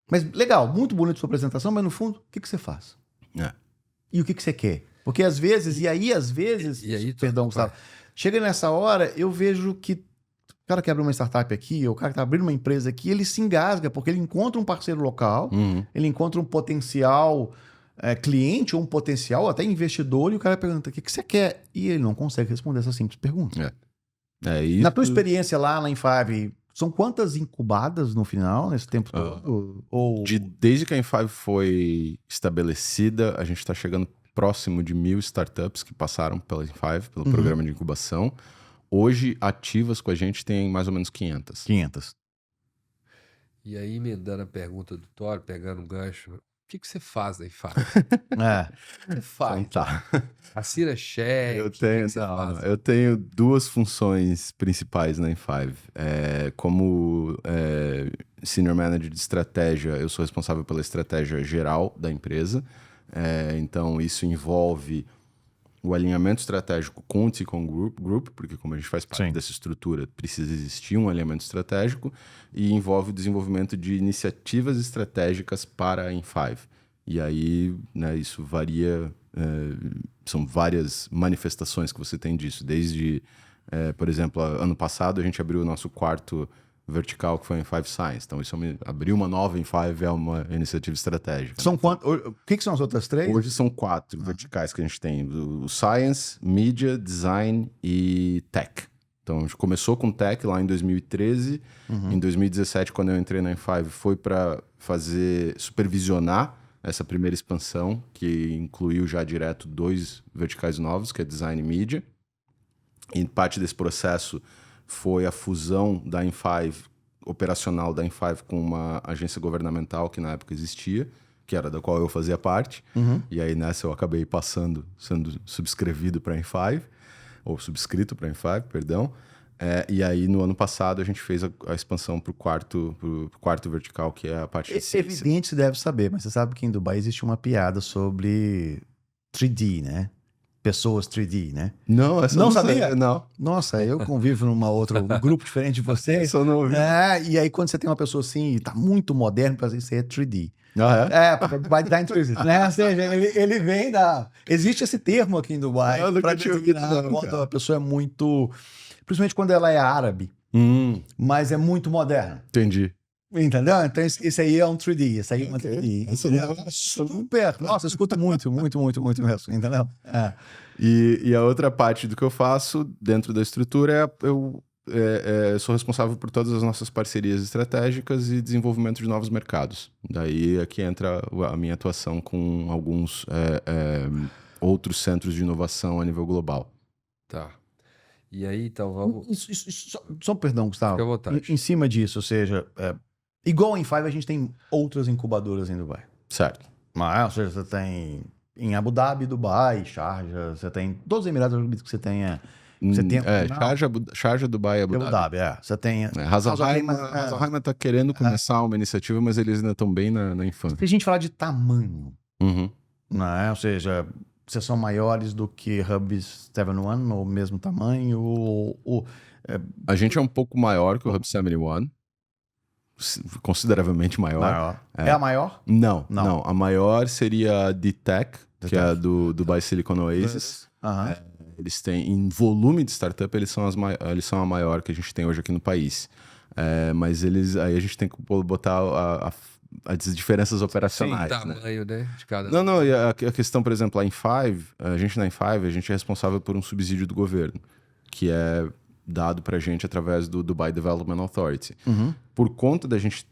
Mas legal, muito bonito a sua apresentação, mas no fundo, o que você faz? E o que você quer? Porque às vezes, perdão, Gustavo, chega nessa hora, eu vejo que o cara que abre uma startup aqui, ou o cara que está abrindo uma empresa aqui, ele se engasga, porque ele encontra um parceiro local, ele encontra um potencial cliente, ou um potencial até investidor, e o cara pergunta, o que você quer? E ele não consegue responder essa simples pergunta. Isso... Na tua experiência lá em Five, são quantas incubadas no final, nesse tempo todo? Desde que a Infive foi estabelecida, a gente está chegando próximo de 1.000 startups que passaram pela Infive, pelo programa de incubação. Hoje, ativas com a gente, tem mais ou menos 500. 500. E aí, emendando a pergunta do Thor, pegando um gancho, o que você faz na Infive? O que você faz? Então, tá. Assina cheque? Eu tenho 2 funções principais na Infive. Como Senior Manager de Estratégia, eu sou responsável pela estratégia geral da empresa. Então, isso envolve o alinhamento estratégico com o Ticon Group, porque como a gente faz parte dessa estrutura, precisa existir um alinhamento estratégico, e envolve o desenvolvimento de iniciativas estratégicas para a Infive. E aí, né, isso varia, são várias manifestações que você tem disso, desde, por exemplo, ano passado a gente abriu o nosso 4º vertical, que foi a Infive Science. Então, abrir uma nova Infive é uma iniciativa estratégica. São quantos? O que são as outras 3? Hoje são 4 verticais que a gente tem. O Science, Media, Design e Tech. Então, a gente começou com Tech lá em 2013. Em 2017, quando eu entrei na Infive, foi para supervisionar essa primeira expansão, que incluiu já direto 2 verticais novos, que é Design e Media. E parte desse processo foi a fusão da Infive, operacional da Infive, com uma agência governamental que na época existia, que era da qual eu fazia parte. E aí nessa eu acabei sendo subscrevido para a Infive, ou subscrito para a Infive, perdão. E aí no ano passado a gente fez a expansão para o quarto vertical, que é a parte de ciência. Evidente, você deve saber, mas você sabe que em Dubai existe uma piada sobre 3D, né? Pessoas 3D, né? Não, essa não sabia? Não. Nossa, eu convivo num grupo diferente de vocês. Isso eu não ouvi. E aí quando você tem uma pessoa assim, tá muito moderno, para isso aí é 3D. Vai dar entrevista, né? Ou seja, ele vem da... Existe esse termo aqui em Dubai para designar quando a pessoa é muito... Principalmente quando ela é árabe, mas é muito moderna. Entendi. Entendeu? Então, isso aí é um 3D, isso aí é uma 3D. Super. Nossa, eu escuto muito mesmo, entendeu? E a outra parte do que eu faço dentro da estrutura eu sou responsável por todas as nossas parcerias estratégicas e desenvolvimento de novos mercados. Daí aqui entra a minha atuação com alguns outros centros de inovação a nível global. Tá. E aí, então, vamos... Só perdão, Gustavo. Fica à vontade. Em cima disso, ou seja... Igual em Five, a gente tem outras incubadoras em Dubai. Certo. Mas, ou seja, você tem em Abu Dhabi, Dubai, Sharjah, você tem todos os Emirados Árabes que você tenha... Sharjah, Dubai e Abu Dhabi. Você tem... Ras Al Khaimah está querendo começar uma iniciativa, mas eles ainda estão bem na infância. Se a gente falar de tamanho, né? Ou seja, vocês são maiores do que Hub 71, ou mesmo tamanho? A gente é um pouco maior que o Hub 71. consideravelmente maior. É a maior? Não. Não. A maior seria a D-Tech, que é a do Dubai Silicon Oasis. Aham. Eles têm, em volume de startup, eles são a maior que a gente tem hoje aqui no país. Mas aí a gente tem que botar as diferenças operacionais. Sim, tamanho, né? De cada... Não, e a questão, por exemplo, a Infive, a gente é responsável por um subsídio do governo, que é dado pra gente através do Dubai Development Authority. Por conta da gente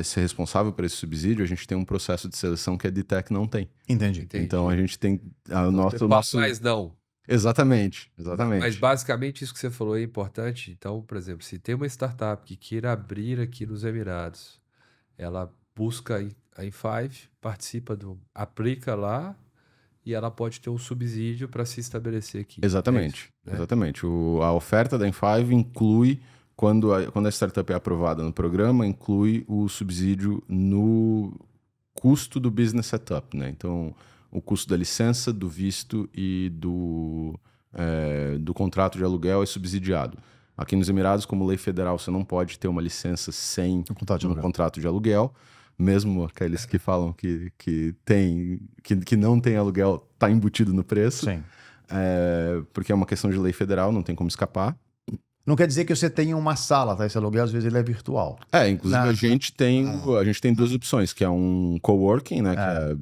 ser responsável por esse subsídio, a gente tem um processo de seleção que a D-Tech não tem. Entendi. Então a gente tem o nosso... Mas não. Exatamente. Mas basicamente isso que você falou é importante. Então, por exemplo, se tem uma startup que queira abrir aqui nos Emirados, ela busca a Infive, aplica lá e ela pode ter um subsídio para se estabelecer aqui. Exatamente. É isso, né? Exatamente. A oferta da Infive inclui, quando a startup é aprovada no programa, inclui o subsídio no custo do business setup, né? Então, o custo da licença, do visto e do contrato de aluguel é subsidiado. Aqui nos Emirados, como lei federal, você não pode ter uma licença sem um contrato de aluguel. Mesmo aqueles que falam que não tem aluguel, está embutido no preço. Sim. Porque é uma questão de lei federal, não tem como escapar. Não quer dizer que você tenha uma sala, tá? Esse aluguel, às vezes, ele é virtual. Inclusive a gente tem duas opções, que é um coworking, né? Que é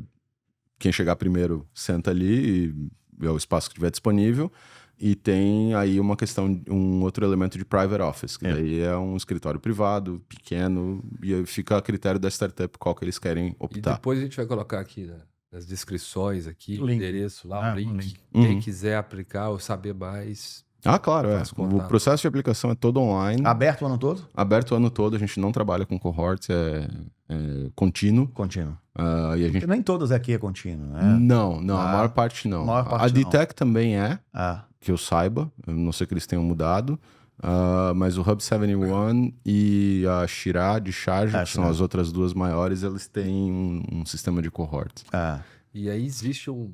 quem chegar primeiro senta ali e é o espaço que estiver disponível. E tem aí um outro elemento de private office, que daí é um escritório privado, pequeno, e aí fica a critério da startup qual que eles querem E optar. depois a gente vai colocar aqui nas descrições, aqui, Link. endereço lá, o link. Link. Quem quiser aplicar ou saber mais. Claro, Faz O contato. processo de aplicação é todo online. Aberto o ano todo? Aberto o ano todo, a gente não trabalha com cohorts, é contínuo. Contínuo. E a gente... Porque nem todas aqui é contínuo, né? Não, a maior parte não. Maior parte a D-Tech também que eu saiba, a não sei que eles tenham mudado. Mas o Hub 71 e a Shirá de Sharjah, que são as outras duas maiores, eles têm um sistema de cohorts. E aí existe um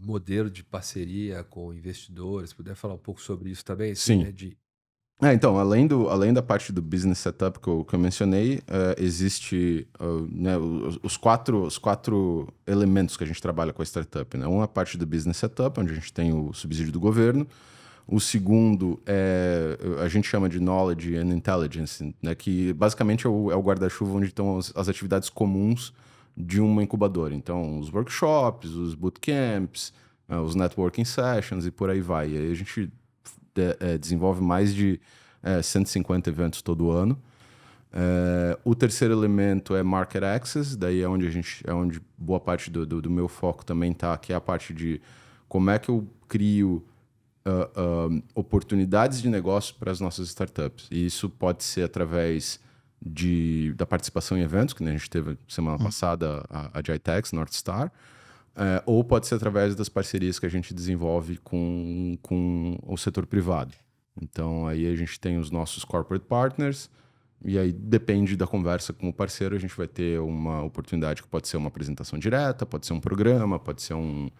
modelo de parceria com investidores. Puder falar um pouco sobre isso também? Assim, Sim. Né, Então, além da parte do business setup que eu mencionei, existe né, os quatro elementos que a gente trabalha com a startup. Né? Uma parte do business setup, onde a gente tem o subsídio do governo. O segundo a gente chama de knowledge and intelligence, né? Que basicamente é o guarda-chuva onde estão as atividades comuns de uma incubadora. Então, os workshops, os bootcamps, os networking sessions e por aí vai. E aí a gente desenvolve mais de 150 eventos todo ano. O terceiro elemento é market access, daí é onde boa parte do meu foco também está, que é a parte de como é que eu crio oportunidades de negócio para as nossas startups. E isso pode ser através da participação em eventos, que a gente teve semana passada a GITEX, North Star, ou pode ser através das parcerias que a gente desenvolve com o setor privado. Então, aí a gente tem os nossos corporate partners, e aí depende da conversa com o parceiro, a gente vai ter uma oportunidade que pode ser uma apresentação direta, pode ser um programa, pode ser um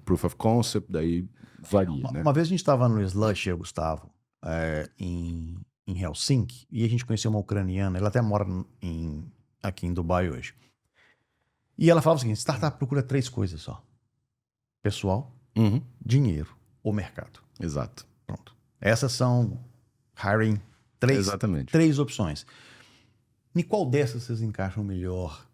proof of concept, daí varia, né? Uma vez a gente estava no Slush, Gustavo, em Helsinki, e a gente conheceu uma ucraniana, ela até mora aqui em Dubai hoje. E ela falava o seguinte: startup procura 3 coisas só: pessoal, dinheiro ou mercado. Exato. Pronto. Essas são hiring 3 opções. Em qual dessas vocês encaixam melhor?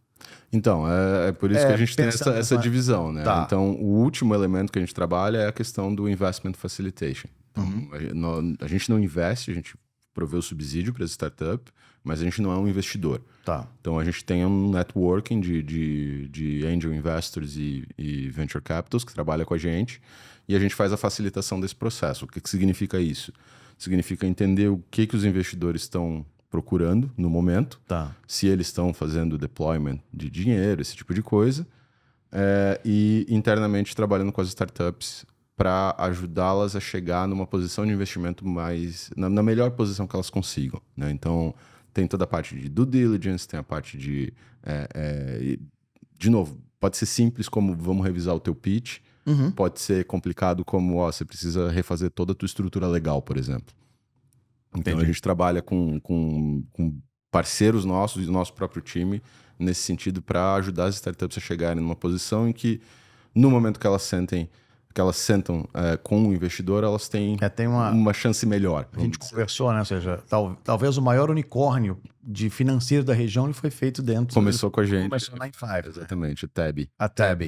Então, é por isso que a gente tem essa divisão, né? Tá. Então, o último elemento que a gente trabalha é a questão do investment facilitation. Então, a gente não investe, a gente provê o subsídio para essa startup, mas a gente não é um investidor. Tá. Então, a gente tem um networking de angel investors e venture capitals que trabalha com a gente, e a gente faz a facilitação desse processo. O que significa isso? Significa entender o que os investidores estão procurando no momento, se eles estão fazendo deployment de dinheiro, esse tipo de coisa, e internamente trabalhando com as startups para ajudá-las a chegar numa posição de investimento na melhor posição que elas consigam, né? Então, tem toda a parte de due diligence, tem a parte de novo, pode ser simples como vamos revisar o teu pitch, pode ser complicado como você precisa refazer toda a tua estrutura legal, por exemplo. Então, a gente trabalha com parceiros nossos e do nosso próprio time nesse sentido para ajudar as startups a chegarem numa posição em que, no momento que elas sentam com o investidor, elas têm tem uma chance melhor. A gente conversou, né? Ou seja, talvez o maior unicórnio de financeiro da região ele foi feito dentro. Começou com a gente. Começou na N5. Exatamente, o Tab. A Tab.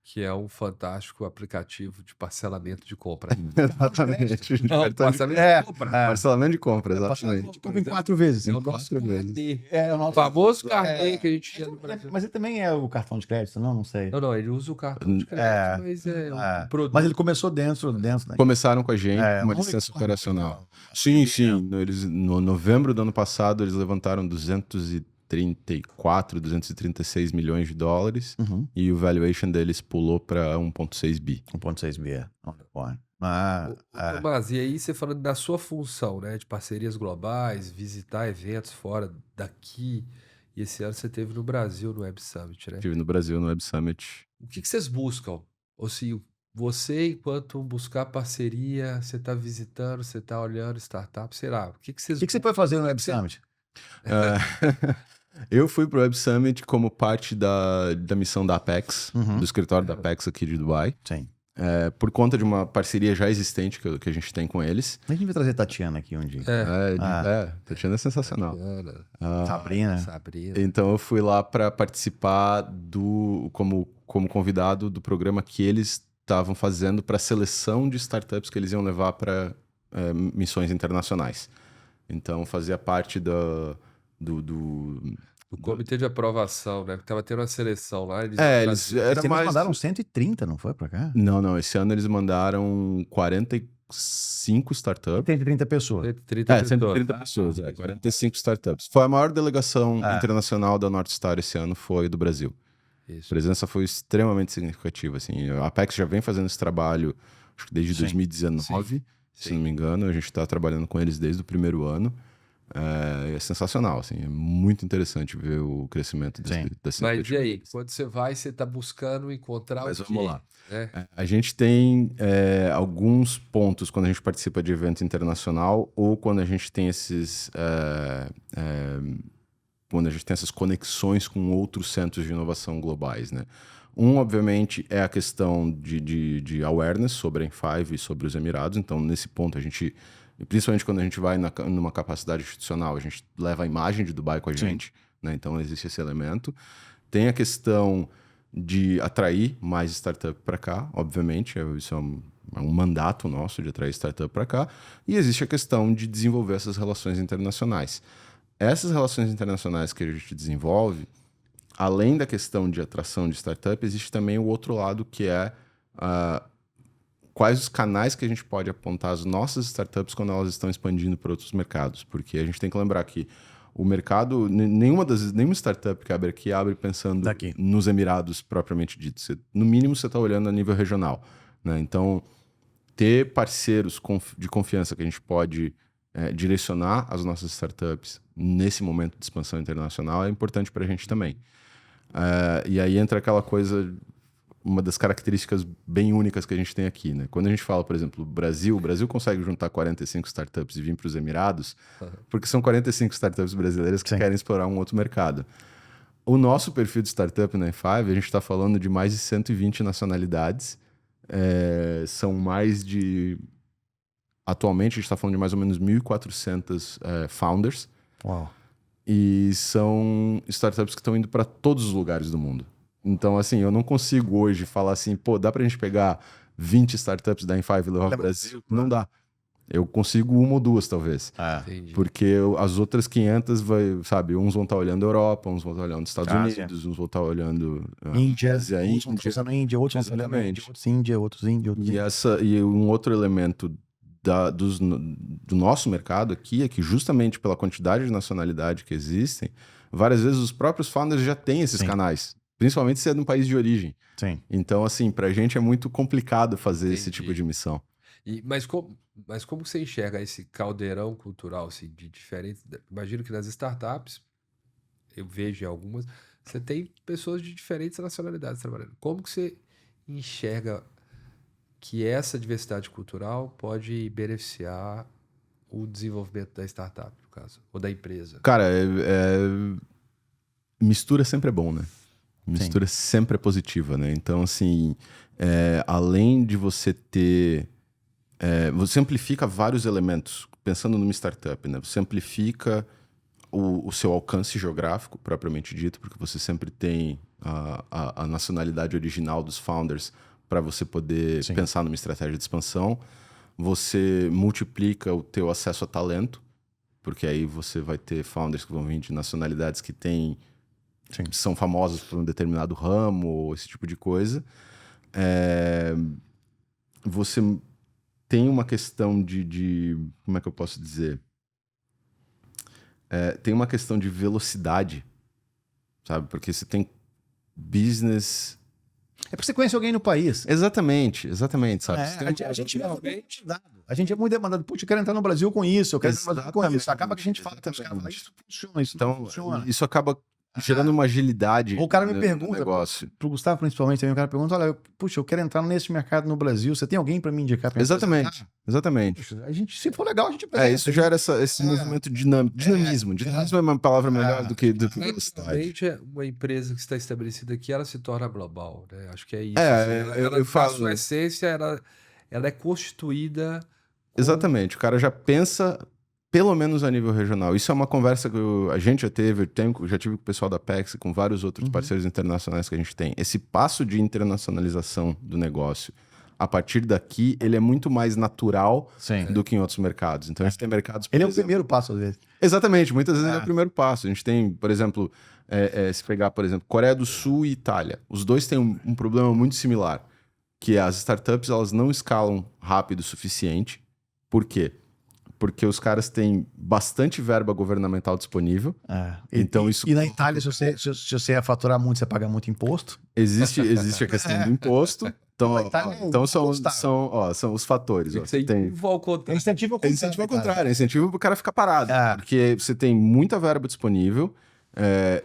Que é um fantástico aplicativo de parcelamento de compra. Exatamente. Não, parcelamento de compra. Parcelamento de compra, exatamente. Compra em 4 vezes. É o nosso carnê. É o O nosso famoso carnê que a gente tinha no Brasil. Mas ele também é o cartão de crédito, não sei. Não, ele usa o cartão de crédito, mas é um produto. Mas ele começou dentro né? Começaram com a gente uma muito licença bom. operacional. Sim. Eles, no novembro do ano passado, eles levantaram 236 milhões de dólares e o valuation deles pulou para 1,6 bi. 1,6 bi. Tomás, e aí você falando da sua função, né, de parcerias globais, visitar eventos fora daqui, e esse ano você teve no Brasil no Web Summit, né? Estive no Brasil no Web Summit. O que vocês buscam? Ou se você, enquanto buscar parceria, você está visitando, você está olhando startup, sei lá, o que vocês... O que você foi fazer no Web Summit? Eu fui para o Web Summit como parte da missão da Apex, do escritório da Apex aqui de Dubai. Sim. Por conta de uma parceria já existente que a gente tem com eles. A gente vai trazer Tatiana aqui um dia. Tatiana é sensacional. Sabrina. Então eu fui lá para participar como convidado do programa que eles estavam fazendo para a seleção de startups que eles iam levar para missões internacionais. Então fazia parte do comitê de aprovação, né? Que tava tendo uma seleção lá. Eles mandaram 130, não foi pra cá? Não. Esse ano eles mandaram 45 startups. 130 pessoas. 130 pessoas. 45 startups. Foi a maior delegação internacional da Northstar esse ano, foi do Brasil. Isso. A presença foi extremamente significativa. Assim. A Apex já vem fazendo esse trabalho, acho que desde 2019, se não me engano. A gente está trabalhando com eles desde o primeiro ano. É sensacional, assim, é muito interessante ver o crescimento desse Mas e aí, quando você vai, você está buscando encontrar o quê? Vamos lá. A gente tem alguns pontos quando a gente participa de evento internacional ou quando a gente tem quando a gente tem essas conexões com outros centros de inovação globais, né? Obviamente, é a questão de awareness sobre a N5 e sobre os Emirados. Então, nesse ponto, a gente... Principalmente quando a gente vai numa capacidade institucional, a gente leva a imagem de Dubai com a gente, né? Então existe esse elemento. Tem a questão de atrair mais startup para cá, obviamente, isso é um mandato nosso de atrair startup para cá. E existe a questão de desenvolver essas relações internacionais. Essas relações internacionais que a gente desenvolve, além da questão de atração de startup, existe também o outro lado que é... quais os canais que a gente pode apontar as nossas startups quando elas estão expandindo para outros mercados. Porque a gente tem que lembrar que o mercado, nenhuma startup que abre aqui abre pensando nos Emirados propriamente dito. No mínimo, você está olhando a nível regional, né? Então, ter parceiros de confiança que a gente pode direcionar as nossas startups nesse momento de expansão internacional é importante para a gente também. E aí entra aquela coisa... Uma das características bem únicas que a gente tem aqui, né? Quando a gente fala, por exemplo, o Brasil consegue juntar 45 startups e vir para os Emirados, porque são 45 startups brasileiras que querem explorar um outro mercado. O nosso perfil de startup na N5, a gente está falando de mais de 120 nacionalidades. São mais de... Atualmente, a gente está falando de mais ou menos 1.400 founders. Uau. E são startups que estão indo para todos os lugares do mundo. Então, assim, eu não consigo hoje falar assim, dá pra gente pegar 20 startups da N5 e levar para o Brasil? Não dá. Eu consigo uma ou duas, talvez. Porque as outras 500, uns vão estar olhando a Europa, uns vão estar olhando os Estados Unidos, uns vão estar olhando Índia, outros vão estar na Índia, outros vão estar outros Índia. E um outro elemento do nosso mercado aqui é que justamente pela quantidade de nacionalidade que existem, várias vezes os próprios founders já têm esses canais. Principalmente se é de um país de origem. Sim. Então, assim, pra gente é muito complicado fazer esse tipo de missão. Mas como você enxerga esse caldeirão cultural, assim, de diferentes... Imagino que nas startups, eu vejo em algumas, você tem pessoas de diferentes nacionalidades trabalhando. Como que você enxerga que essa diversidade cultural pode beneficiar o desenvolvimento da startup? caso, ou da empresa? Cara, mistura sempre é bom, né? Mistura sempre é positiva, né? Então, assim, além de você ter... você amplifica vários elementos, pensando numa startup, né? Você amplifica o seu alcance geográfico, propriamente dito, porque você sempre tem a nacionalidade original dos founders para você poder pensar numa estratégia de expansão. Você multiplica o teu acesso a talento, porque aí você vai ter founders que vão vir de nacionalidades que são famosos por um determinado ramo, ou esse tipo de coisa. Você tem uma questão de... Como é que eu posso dizer? Tem uma questão de velocidade, sabe? Porque você tem business... É porque você conhece alguém no país. Exatamente, sabe? A gente é muito demandado. Putz, eu quero entrar no Brasil com isso, eu quero entrar no Brasil com isso. Acaba que a gente fala, isso funciona, isso não funciona. Isso acaba gerando uma agilidade. O cara me pergunta, negócio. Pro Gustavo principalmente, também o cara pergunta, olha, puxa, eu quero entrar nesse mercado no Brasil, você tem alguém para me indicar? Pra Exatamente. Puxa, a gente, se for legal, a gente apresenta. Isso gera esse movimento dinamismo. Dinamismo é uma palavra melhor do que velocidade. Uma empresa que está estabelecida aqui, ela se torna global, né? Acho que é isso. Eu falo... A sua essência, ela é constituída... Exatamente. O cara já pensa... Pelo menos a nível regional. Isso é uma conversa que a gente já teve, já tive com o pessoal da PEX e com vários outros parceiros internacionais que a gente tem. Esse passo de internacionalização do negócio, a partir daqui, ele é muito mais natural do que em outros mercados. Então, a gente tem mercados... Ele é o primeiro passo, às vezes. Exatamente. Muitas vezes ele é o primeiro passo. A gente tem, por exemplo, se pegar, por exemplo, Coreia do Sul e Itália. Os dois têm um problema muito similar, que as startups elas não escalam rápido o suficiente. Por quê? Porque os caras têm bastante verba governamental disponível. Então isso... E na Itália, se você ia faturar muito, você paga muito imposto? Existe a questão do imposto. Então são os fatores. Incentivo ao contrário. Incentivo ao contrário. Incentivo para o cara ficar parado. Porque você tem muita verba disponível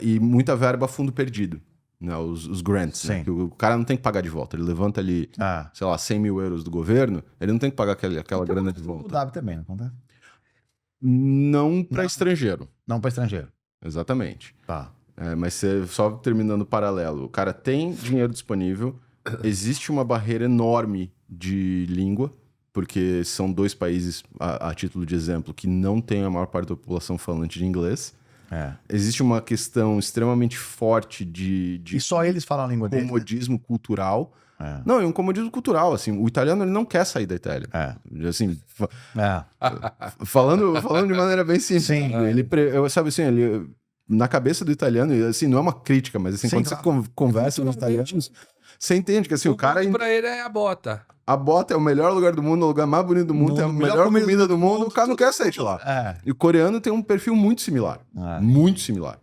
e muita verba a fundo perdido. Né, os grants, né, que o cara não tem que pagar de volta. Ele levanta ali, sei lá, 100 mil euros do governo, ele não tem que pagar aquela grana de volta. O W também, não acontece? Não para estrangeiro. Não para estrangeiro. Exatamente. Tá. Mas só terminando o paralelo, o cara tem dinheiro disponível, existe uma barreira enorme de língua, porque são dois países, a título de exemplo, que não tem a maior parte da população falante de inglês. Existe uma questão extremamente forte de E só eles falam a língua deles, comodismo cultural. Não, é um comodismo cultural, assim, o italiano ele não quer sair da Itália. Assim, falando de maneira bem simples. Sabe assim, ele, na cabeça do italiano, assim, não é uma crítica, mas assim, quando você conversa com os italianos, você entende que assim, o cara... Pra ele é a bota. A bota é o melhor lugar do mundo, o lugar mais bonito do mundo, é a melhor comida do mundo, o cara não quer sair de lá. E o coreano tem um perfil muito similar. Muito similar.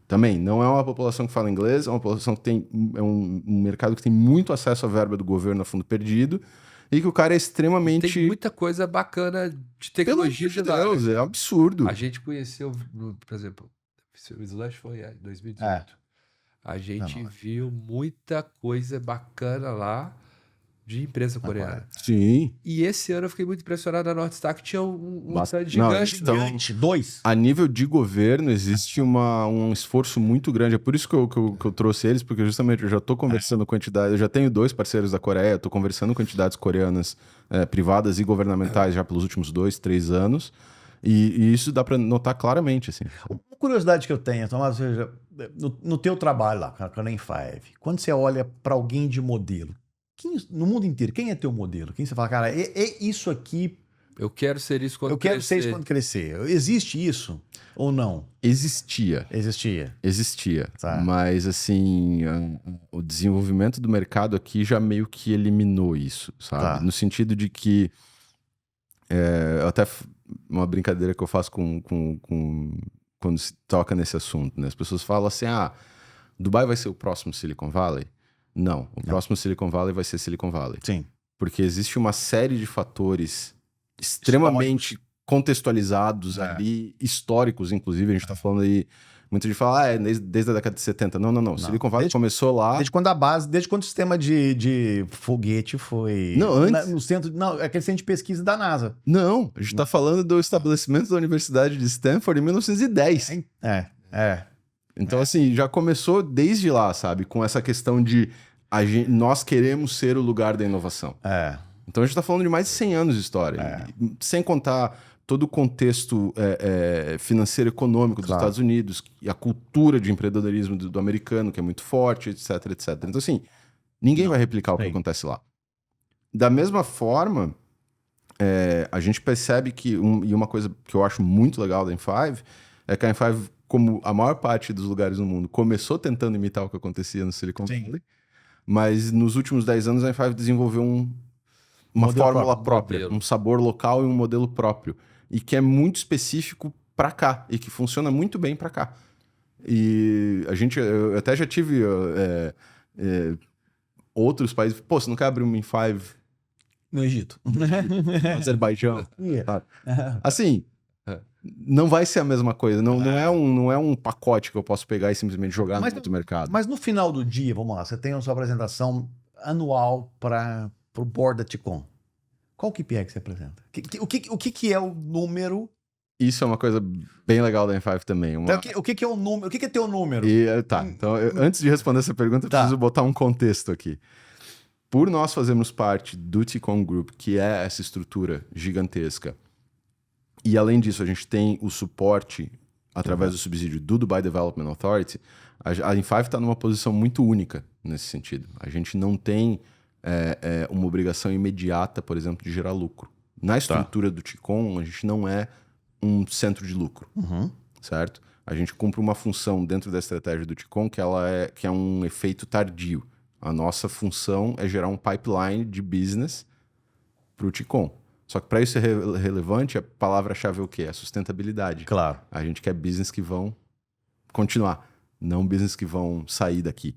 Também, não é uma população que fala inglês, é uma população que tem... É um mercado que tem muito acesso à verba do governo a fundo perdido e que o cara é extremamente... Tem muita coisa bacana de tecnologia de lá. Deus, é absurdo. A gente conheceu, por exemplo, o Slush foi em 2018. A gente viu muita coisa bacana lá de empresa coreana. Sim. E esse ano eu fiquei muito impressionado na Northstar, que tinha um stand gigante. Dois. A nível de governo, existe um esforço muito grande. É por isso que eu trouxe eles, porque justamente eu já estou conversando com entidades, eu já tenho 2 parceiros da Coreia, estou conversando com entidades coreanas privadas e governamentais já pelos últimos 2, 3 anos. E isso dá para notar claramente, assim. Uma curiosidade que eu tenho, Tomás, seja, no teu trabalho lá, com a Nem 5, quando você olha para alguém de modelo, no mundo inteiro, quem é teu modelo? Quem você fala, cara, é isso aqui... Eu quero ser isso quando crescer. Eu quero ser isso quando crescer. Existe isso ou não? Existia. Tá. Mas, assim, o desenvolvimento do mercado aqui já meio que eliminou isso, sabe? Tá. No sentido de que... até uma brincadeira que eu faço quando se toca nesse assunto, né? As pessoas falam assim, Dubai vai ser o próximo Silicon Valley? Não, o próximo Silicon Valley vai ser Silicon Valley. Sim. Porque existe uma série de fatores extremamente contextualizados ali, históricos, inclusive. A gente está falando aí Muita gente fala, desde a década de 70. Não. Silicon Valley começou lá... Desde quando o sistema de foguete foi... Não, antes... No centro... Não, é aquele centro de pesquisa da NASA. Não, a gente tá falando do estabelecimento da Universidade de Stanford em 1910. Então, assim, já começou desde lá, sabe? Com essa questão de nós queremos ser o lugar da inovação. Então, a gente tá falando de mais de 100 anos de história. Sem contar todo o contexto financeiro econômico dos Estados Unidos e a cultura de empreendedorismo do americano, que é muito forte, etc. Então, assim, ninguém vai replicar o que acontece lá. Da mesma forma, a gente percebe que... E uma coisa que eu acho muito legal da M5 é que a M5, como a maior parte dos lugares no mundo, começou tentando imitar o que acontecia no Silicon Valley, mas nos últimos 10 anos a M5 desenvolveu uma fórmula própria, um sabor local e um modelo próprio, e que é muito específico para cá, e que funciona muito bem para cá. E eu até já tive outros países... Pô, você não quer abrir um M5 no Egito? No Azerbaijão? Assim... Não vai ser a mesma coisa. Não é um pacote que eu posso pegar e simplesmente jogar no outro mercado. Mas no final do dia, vamos lá, você tem a sua apresentação anual para o board da Ticon. Qual KPI que você apresenta? O que é o número? Isso é uma coisa bem legal da M5 também. Então, o que é o número? O que é teu número? Então, antes de responder essa pergunta, eu preciso botar um contexto aqui. Por nós fazermos parte do Ticon Group, que é essa estrutura gigantesca, e além disso, a gente tem o suporte através do subsídio do Dubai Development Authority, a M5 está numa posição muito única nesse sentido. A gente não tem uma obrigação imediata, por exemplo, de gerar lucro. Na estrutura do Ticon, a gente não é um centro de lucro, certo? A gente cumpre uma função dentro da estratégia do Ticon que é um efeito tardio. A nossa função é gerar um pipeline de business para o Ticon. Só que para isso ser relevante, a palavra-chave é o quê? É sustentabilidade. Claro. A gente quer business que vão continuar, não business que vão sair daqui.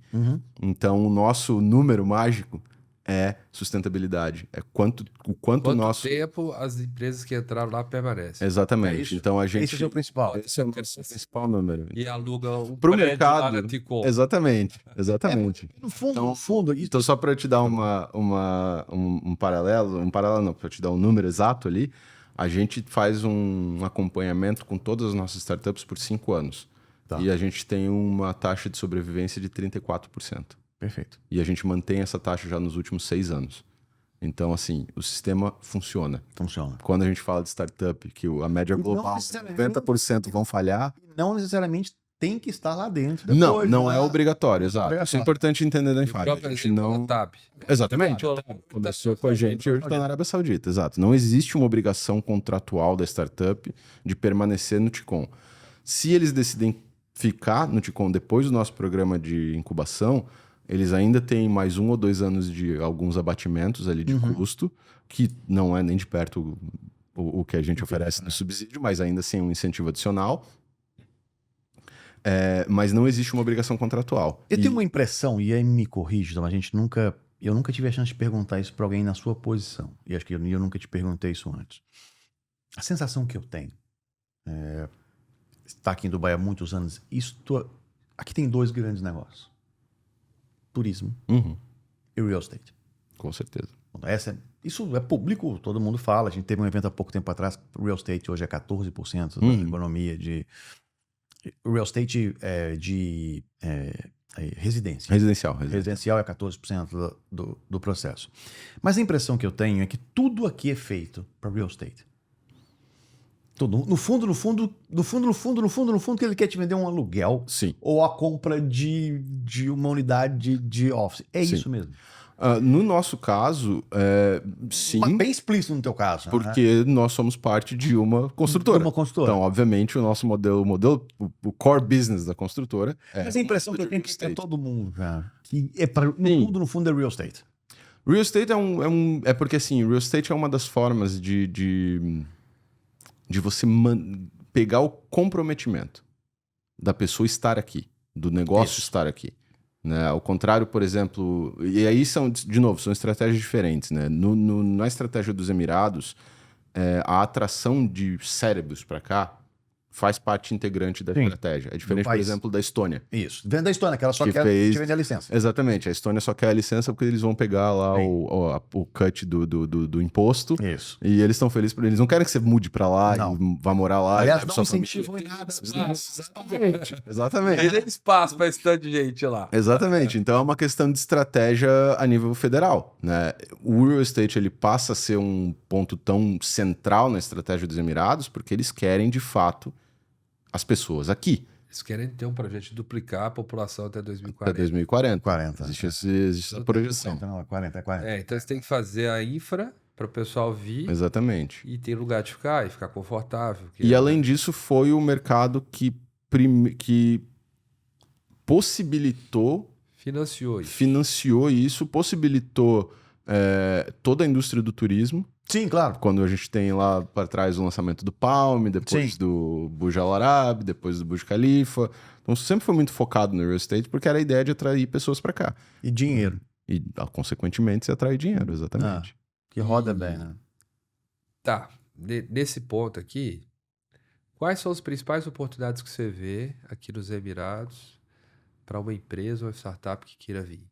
Então, o nosso número mágico é sustentabilidade. É quanto tempo as empresas que entraram lá permanecem. Exatamente. Então, a gente... Esse é o seu principal. Esse é o principal número. E alugam um pro prédio mercado. lá na Ticon. Exatamente. No fundo... Então, só para te dar um paralelo, não, para te dar um número exato ali, a gente faz um acompanhamento com todas as nossas startups por 5 anos. E a gente tem uma taxa de sobrevivência de 34%. Perfeito. E a gente mantém essa taxa já nos últimos 6 anos. Então, assim, o sistema funciona. Quando a gente fala de startup, que a média global, 90% vão falhar. Não necessariamente tem que estar lá dentro. Depois, não é obrigatório, exato. Isso é importante entender da Infag. A gente não... Exatamente. Começou com a gente e hoje está na Arábia Saudita, exato. Não existe uma obrigação contratual da startup de permanecer no Ticon. Se eles decidem ficar no Ticon depois do nosso programa de incubação, eles ainda têm mais 1 ou 2 anos de alguns abatimentos ali de custo, que não é nem de perto o que a gente oferece no subsídio, mas ainda assim é um incentivo adicional. Mas não existe uma obrigação contratual. Eu tenho uma impressão, e aí me corrija, mas eu nunca tive a chance de perguntar isso para alguém na sua posição. E acho que eu nunca te perguntei isso antes. A sensação que eu tenho, estar aqui em Dubai há muitos anos, aqui tem 2 grandes negócios. Turismo e real estate. Com certeza. Isso é público, todo mundo fala. A gente teve um evento há pouco tempo atrás, real estate hoje é 14% da economia de... Real estate de residência. Residencial é 14% do processo. Mas a impressão que eu tenho é que tudo aqui é feito para real estate. Tudo. No fundo, que ele quer te vender um aluguel. Sim. Ou a compra de uma unidade de office. É Sim. isso mesmo. No nosso caso, sim. Mas bem explícito no teu caso. Porque nós somos parte de uma construtora. Então, obviamente, o nosso modelo, o core business da construtora Mas a impressão que eu tenho é todo mundo, cara. Que no fundo é real estate. Real estate é porque, assim, real estate é uma das formas de você pegar o comprometimento da pessoa estar aqui, do negócio estar aqui. Né? Ao contrário, por exemplo... E aí, são estratégias diferentes. Né? Na estratégia dos Emirados, a atração de cérebros para cá faz parte integrante da Sim. estratégia. É diferente, por país. exemplo, da Estônia. Isso. Vendo a Estônia, que ela só Que quer fez- te vender a licença. Exatamente. A Estônia só quer a licença porque eles vão pegar lá Sim. o cut do imposto. Isso. E eles estão felizes por eles. Não querem que você mude pra lá Não. e vá morar lá. Aliás, e não sua família. incentivam em nada. Exatamente. Exatamente. Tem espaço para esse tanto de gente lá. Exatamente. Então é uma questão de estratégia a nível federal, né? O real estate ele passa a ser um ponto tão central na estratégia dos Emirados porque eles querem, de fato, as pessoas aqui. Eles querem ter um projeto de duplicar a população até Até 2040. 2040. 40. Existe essa projeção. Não, é 40, é 40. Então eles têm que fazer a infra para o pessoal vir Exatamente. e ter lugar de ficar e ficar confortável. que E é- além disso, foi o mercado que possibilitou, financiou isso. financiou isso, possibilitou toda a indústria do turismo. Sim, claro. Quando a gente tem lá para trás o lançamento do Palm, depois Sim. do Burj Al Arab, depois do Burj Khalifa. Então sempre foi muito focado no real estate porque era a ideia de atrair pessoas para cá. E dinheiro. E, consequentemente, se atrair dinheiro, exatamente. Que roda bem, né? Tá, nesse ponto aqui, quais são as principais oportunidades que você vê aqui nos Emirados para uma empresa ou uma startup que queira vir?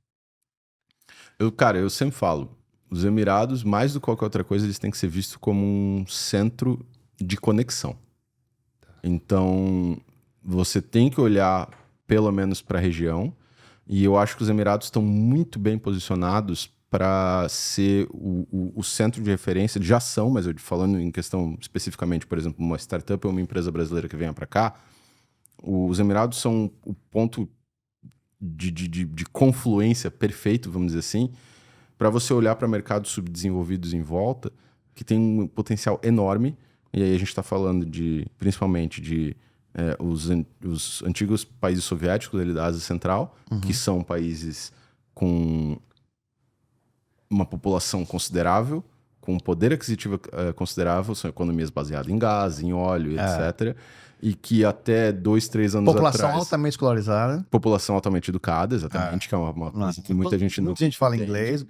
Eu sempre falo, os Emirados, mais do que qualquer outra coisa, eles têm que ser vistos como um centro de conexão. Então, você tem que olhar pelo menos para a região, e eu acho que os Emirados estão muito bem posicionados para ser o centro de referência. Eles já são, mas eu falando em questão especificamente, por exemplo, uma startup ou uma empresa brasileira que venha para cá, os Emirados são o ponto de confluência perfeito, vamos dizer assim, para você olhar para mercados subdesenvolvidos em volta, que tem um potencial enorme, e aí a gente está falando principalmente de os antigos países soviéticos ali da Ásia Central, que são países com uma população considerável, com um poder aquisitivo considerável, são economias baseadas em gás, em óleo, etc., e que até 2, 3 anos População atrás... altamente escolarizada. População altamente educada, exatamente, que é uma coisa que muita gente não... Muita gente fala inglês.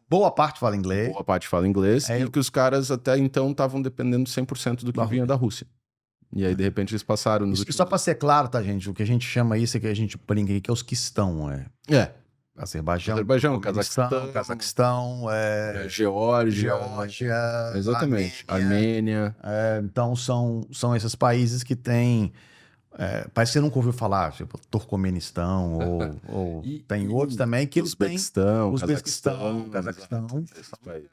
Boa parte fala inglês. Boa parte fala inglês, e que os caras até então estavam dependendo 100% do que vinha da Rússia. E aí, de repente, eles passaram nos Isso, só para ser claro, tá, gente? O que a gente chama isso é que a gente brinca aqui, que é os quistão. Azerbaijão, Cazaquistão, Geórgia, exatamente, Armênia. Então, são esses países que têm... parece que você nunca ouviu falar, tipo, Turcomenistão, ou tem outros também que eles têm... Uzbequistão, Cazaquistão. esses países.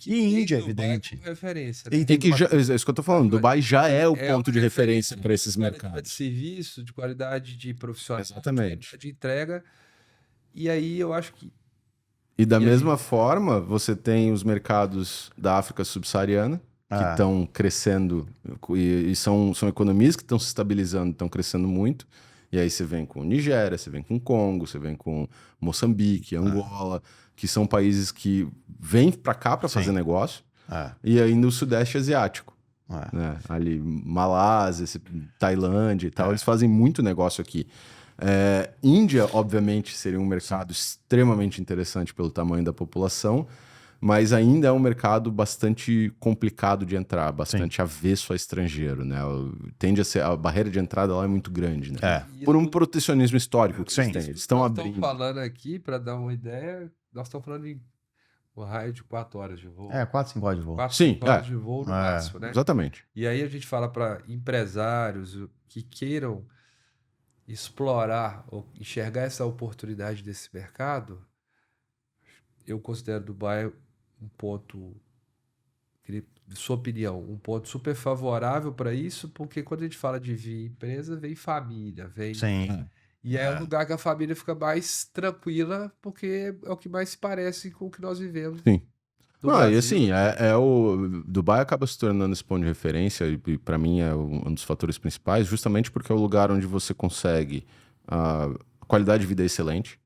E Índia, evidente. Referência. E Né? tem E que é isso que eu tô falando, Dubai já é o ponto de referência para esses De mercados. serviço, de qualidade de profissional, Exatamente. de entrega. E aí eu acho que E da mesma forma, você tem os mercados da África subsaariana, que estão crescendo, e são economias que estão se estabilizando, estão crescendo muito. E aí você vem com Nigéria, você vem com Congo, você vem com Moçambique, Angola, que são países que vêm para cá para fazer negócio. E ainda o Sudeste Asiático. Né? Ali, Malásia, Tailândia e tal, eles fazem muito negócio aqui. Índia, obviamente, seria um mercado extremamente interessante pelo tamanho da população, mas ainda é um mercado bastante complicado de entrar, bastante avesso a estrangeiro, né? Tende a ser, a barreira de entrada lá é muito grande, né? Por um protecionismo histórico que eles têm. Eles estão abrindo. Estamos falando aqui, para dar uma ideia, nós estamos falando em um raio de 4 horas de voo. 4, 5 horas de voo. 4, Sim, 5 horas de voo no máximo, né? Exatamente. E aí a gente fala para empresários que queiram explorar ou enxergar essa oportunidade desse mercado, eu considero Dubai um ponto, de sua opinião, um ponto super favorável para isso, porque quando a gente fala de vir empresa, vem família, vem... Sim. E é um lugar que a família fica mais tranquila, porque é o que mais se parece com o que nós vivemos. Sim. no Não, e Brasil. assim, o Dubai acaba se tornando esse ponto de referência, e para mim é um dos fatores principais, justamente porque é o lugar onde você consegue a qualidade de vida excelente.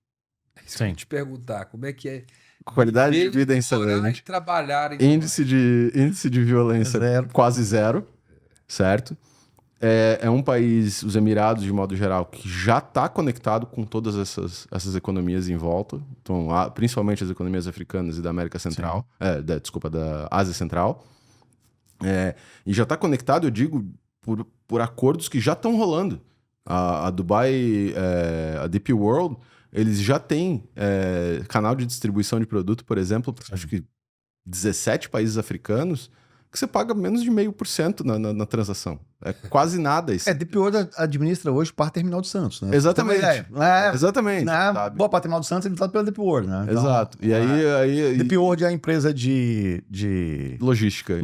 Isso que eu ia te perguntar, como é que é Qualidade de vida morar excelente. e trabalhar em Índice de violência quase zero, certo? É um país, os Emirados, de modo geral, que já está conectado com todas essas economias em volta, então, principalmente as economias africanas e da América Central, da Ásia Central. E já está conectado, eu digo, por acordos que já estão rolando. A Dubai, a DP World, eles já têm canal de distribuição de produto, por exemplo, acho que 17 países africanos, que você paga menos de 0,5% na transação. É quase nada isso. DP World administra hoje parte terminal de Santos, né? Exatamente. Exatamente. Boa parte terminal de Santos é administrada pela DP World, né? Então, exato. E aí DP World é a empresa de logística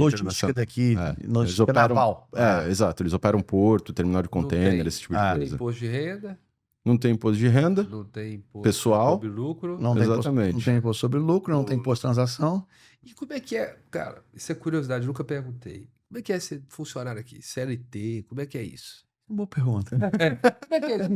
daqui, logística naval. Exato. Eles operam porto, terminal de container, esse tipo de coisa. Não tem imposto de renda. Não tem imposto de renda. Não tem imposto pessoal, sobre lucro. Não tem imposto sobre lucro, não tem imposto de transação. E como é que é, cara? Isso é curiosidade, eu nunca perguntei. Como é que é ser funcionário aqui? CLT, como é que é isso? Boa pergunta. Como é que é?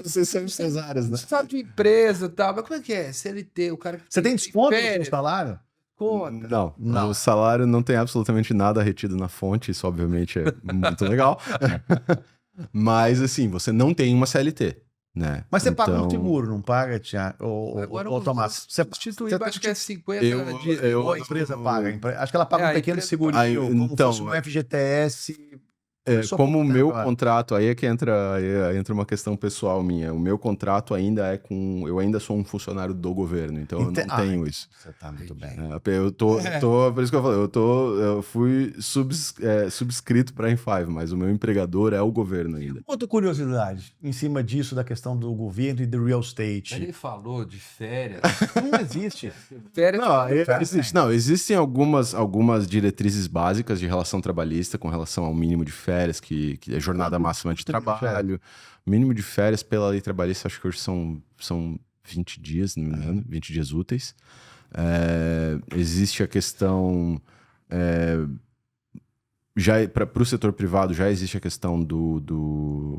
Vocês são empresários, né? Você sabe de empresa e tal, mas como é que é? CLT, o cara... Você tem desconto no seu salário? Conta. Não. O salário não tem absolutamente nada retido na fonte, isso obviamente é muito legal. Mas, assim, você não tem uma CLT. Né? Mas você paga no seguro, não paga, Tiago? Ou Tomás? Você substituir, acho que é 50 dias. Ou a empresa paga? Acho que ela paga um pequeno segurinho, como fosse um FGTS. Como o meu contrato, aí é que entra uma questão pessoal minha. O meu contrato ainda é com... Eu ainda sou um funcionário do governo, então eu não tenho isso. Você tá muito bem. Eu tô por isso que eu falei, eu fui subscrito para a M5, mas o meu empregador é o governo ainda. Outra curiosidade, em cima disso, da questão do governo e do real estate. Ele falou de férias. Não existe. Férias existe. Não, existem algumas diretrizes básicas de relação trabalhista com relação ao mínimo de férias, que é jornada máxima de trabalho. O mínimo de férias pela lei trabalhista, acho que hoje são 20 dias, não me engano, 20 dias úteis. Existe a questão... para o setor privado já existe a questão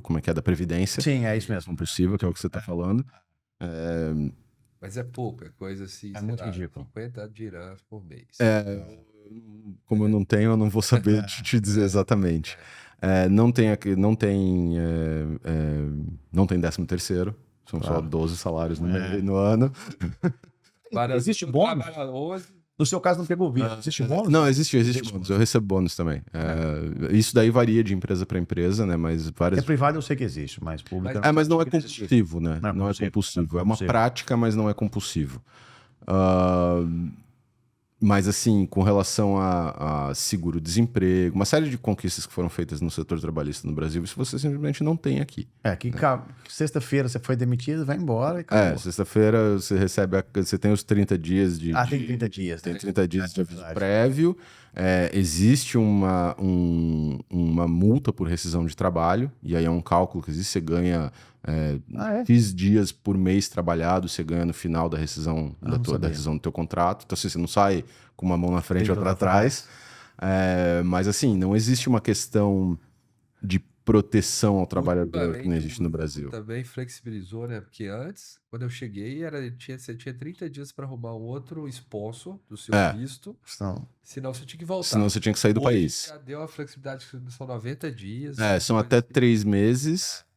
como é que é, da previdência. Sim, é isso mesmo. Possível, que é o que você está falando. Mas é pouco, é coisa assim. É muito ridículo. 50 dirhams por mês. Como eu não tenho, eu não vou saber te dizer exatamente. Não tem 13º, são só 12 salários no ano. Existe bônus? No seu caso não pegou vida. Existe bônus? Não, existe bônus. Eu recebo bônus também. Isso daí varia de empresa para empresa, né? Mas várias... privado eu sei que existe, mas pública... Mas não é compulsivo, né? Não é compulsivo. É uma prática, mas não é compulsivo. Mas, assim, com relação a seguro-desemprego, uma série de conquistas que foram feitas no setor trabalhista no Brasil, isso você simplesmente não tem aqui. Sexta-feira você foi demitido, vai embora e acabou. Sexta-feira você tem os 30 dias de... tem 30 dias. Tem 30 dias de aviso prévio. Existe uma multa por rescisão de trabalho, e aí é um cálculo que existe, você ganha... X dias por mês trabalhado, você ganha no final da rescisão da rescisão do teu contrato. Então, assim, você não sai com uma mão na frente ou para trás. Mas, assim, não existe uma questão de proteção ao trabalhador que não existe no Brasil. Também flexibilizou, né? Porque antes, quando eu cheguei, você tinha 30 dias para arrumar um outro sponsor do seu visto. Senão você tinha que voltar. Senão você tinha que sair do país. Já deu a flexibilidade, são 90 dias. São até 3 meses.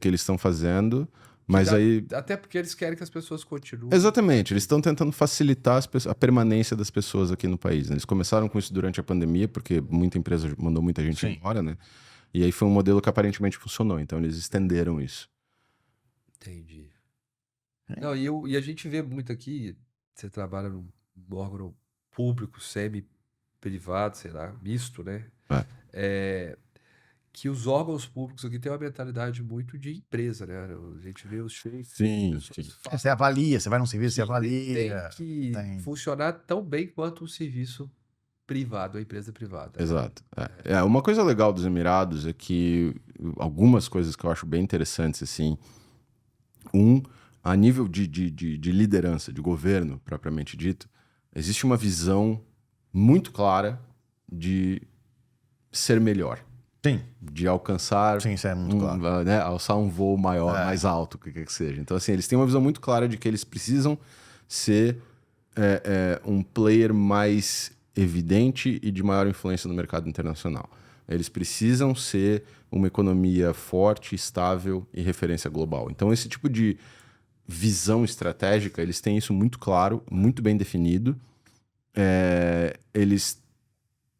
Que eles estão fazendo, mas até porque eles querem que as pessoas continuem. Exatamente, eles estão tentando facilitar a permanência das pessoas aqui no país, né? Eles começaram com isso durante a pandemia, porque muita empresa mandou muita gente embora, né? E aí foi um modelo que aparentemente funcionou, então eles estenderam isso. Entendi. Não, e a gente vê muito aqui, você trabalha num órgão público, semi-privado, sei lá, misto, né? Que os órgãos públicos aqui têm uma mentalidade muito de empresa, né? A gente vê os chefes... Sim. Você avalia, você vai num serviço, você avalia. Tem que funcionar tão bem quanto um serviço privado, a empresa privada. Exato. Uma coisa legal dos Emirados é que algumas coisas que eu acho bem interessantes, assim, a nível de liderança, de governo, propriamente dito, existe uma visão muito clara de ser melhor. Sim. De alcançar... Sim, isso é muito claro. Né, alçar um voo maior, mais alto, o que quer que seja. Então, assim, eles têm uma visão muito clara de que eles precisam ser um player mais evidente e de maior influência no mercado internacional. Eles precisam ser uma economia forte, estável e referência global. Então, esse tipo de visão estratégica, eles têm isso muito claro, muito bem definido. Eles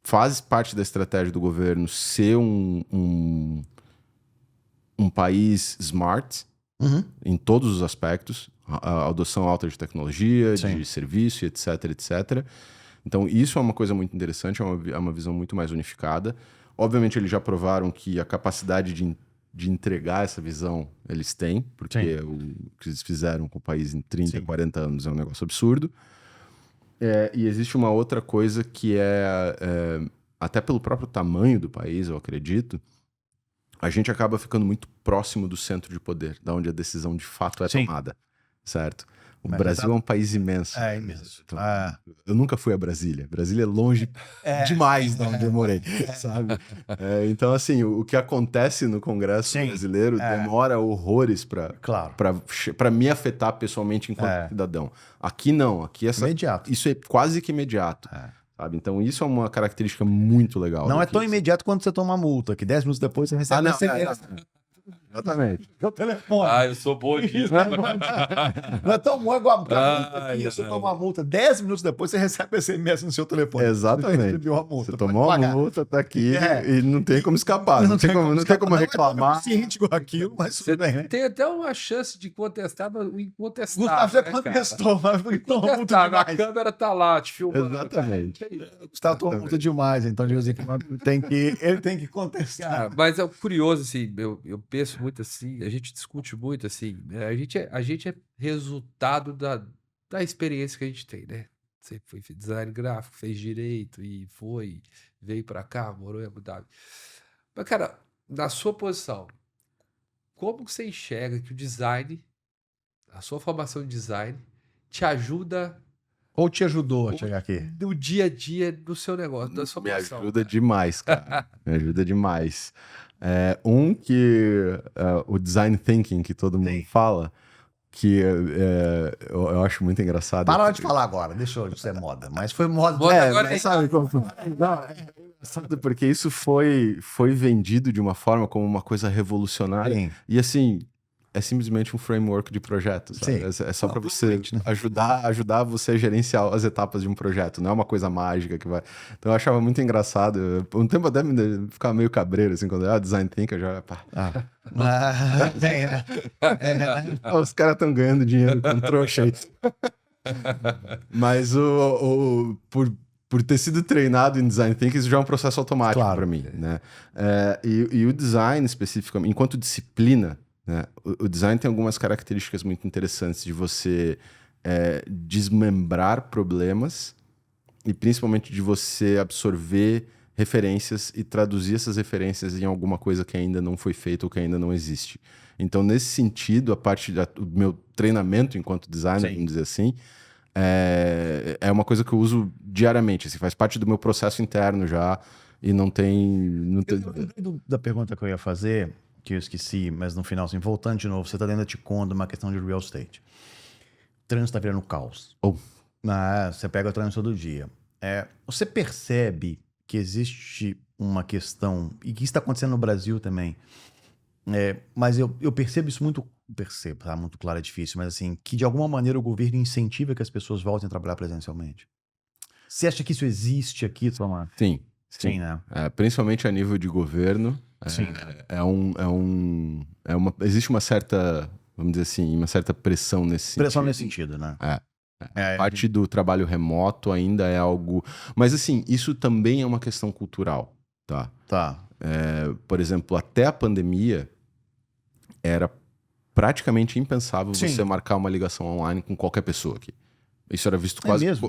faz parte da estratégia do governo ser um país smart em todos os aspectos, a adoção alta de tecnologia, de serviço, etc, etc. Então, isso é uma coisa muito interessante, é uma visão muito mais unificada. Obviamente, eles já provaram que a capacidade de entregar essa visão eles têm, porque o que eles fizeram com o país em 30, 40 anos é um negócio absurdo. E existe uma outra coisa que até pelo próprio tamanho do país, eu acredito, a gente acaba ficando muito próximo do centro de poder, da onde a decisão de fato é tomada, certo? O Brasil é um país imenso. É imenso. Então, eu nunca fui a Brasília. Brasília é longe demais de onde eu morei, sabe? Então, assim, o que acontece no Congresso brasileiro demora horrores para me afetar pessoalmente enquanto cidadão. Aqui não. Aqui imediato. Isso é quase que imediato. Sabe? Então, isso é uma característica muito legal. Não é tão imediato quando você toma uma multa, que 10 minutos depois você recebe a SMS. Exatamente. Meu telefone. Eu sou bom disso. Não é tão bom igual você toma uma multa, 10 minutos depois você recebe SMS no seu telefone. Exatamente. Você tomou uma multa, tá aqui e não tem como escapar. Não tem como reclamar. Não é ciente igual aquilo, mas você tudo bem, né? Tem até uma chance de contestar o incontestável. Gustavo já contestou, mas tomou multa demais. A câmera tá lá te filmando. Exatamente. Gustavo tomou multa demais, então de vez em quando ele tem que contestar. Mas é curioso, assim, eu penso muito assim, a gente discute muito assim, né? A gente é resultado da experiência que a gente tem, né? Você foi design gráfico, fez direito e veio pra cá, morou em Abu Dhabi. Mas, cara, na sua posição, como que você enxerga que o design, a sua formação de design, te ajuda... Ou te ajudou a chegar aqui? No dia a dia do seu negócio, da sua profissão. Me ajuda demais, cara. Me ajuda demais. O design thinking que todo mundo fala, que eu acho muito engraçado. Para de falar agora, deixa eu ser moda. Mas foi moda. Agora sabe como... Não, engraçado porque isso foi vendido de uma forma como uma coisa revolucionária. Sim. E assim, é simplesmente um framework de projeto, sabe? Sim. É só para você ajudar você a gerenciar as etapas de um projeto, não é uma coisa mágica que vai... Então eu achava muito engraçado. Um tempo até me ficava meio cabreiro, assim, quando eu design thinker, já... Os caras estão ganhando dinheiro com trouxa aí. Mas por ter sido treinado em design thinking, isso já é um processo automático para mim, né? E o design, especificamente, enquanto disciplina, né, o design tem algumas características muito interessantes de você desmembrar problemas e principalmente de você absorver referências e traduzir essas referências em alguma coisa que ainda não foi feita ou que ainda não existe. Então, nesse sentido, a parte do meu treinamento enquanto designer, vamos dizer assim, é uma coisa que eu uso diariamente, assim, faz parte do meu processo interno já e não tem... Da pergunta que eu ia fazer, que eu esqueci, mas no final, assim, voltando de novo, você está dentro da Ticonda, uma questão de real estate. O trânsito está virando caos. Você pega o trânsito todo dia. Você percebe que existe uma questão, e que isso está acontecendo no Brasil também, mas eu percebo isso muito, tá? Muito claro, é difícil, mas assim, que de alguma maneira o governo incentiva que as pessoas voltem a trabalhar presencialmente. Você acha que isso existe aqui, Tomás? Sim, né? Principalmente a nível de governo. Sim. Existe uma certa, vamos dizer assim, uma certa pressão nesse sentido. Pressão nesse sentido, né? A parte do trabalho remoto ainda é algo... Mas assim, isso também é uma questão cultural, tá? Por exemplo, até a pandemia era praticamente impensável você marcar uma ligação online com qualquer pessoa aqui. Isso era visto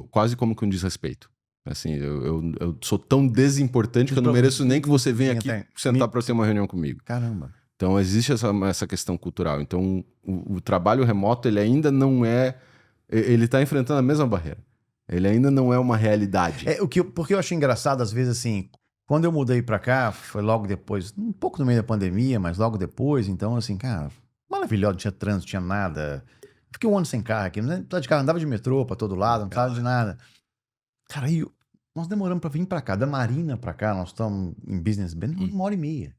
quase como que um desrespeito. Assim, eu sou tão desimportante que eu não mereço nem que você venha aqui sentar para ter uma reunião comigo. Caramba. Então, existe essa questão cultural. Então, o trabalho remoto, ele ainda não é... Ele está enfrentando a mesma barreira. Ele ainda não é uma realidade. Porque eu achei engraçado, às vezes, assim, quando eu mudei para cá, foi logo depois, um pouco no meio da pandemia, mas logo depois, então, assim, cara, maravilhoso, não tinha trânsito, não tinha nada. Fiquei um ano sem carro aqui, não precisava de carro, andava de metrô para todo lado, não precisava de nada. Cara, aí nós demoramos para vir para cá, da Marina para cá, nós estamos em business bem 1h30.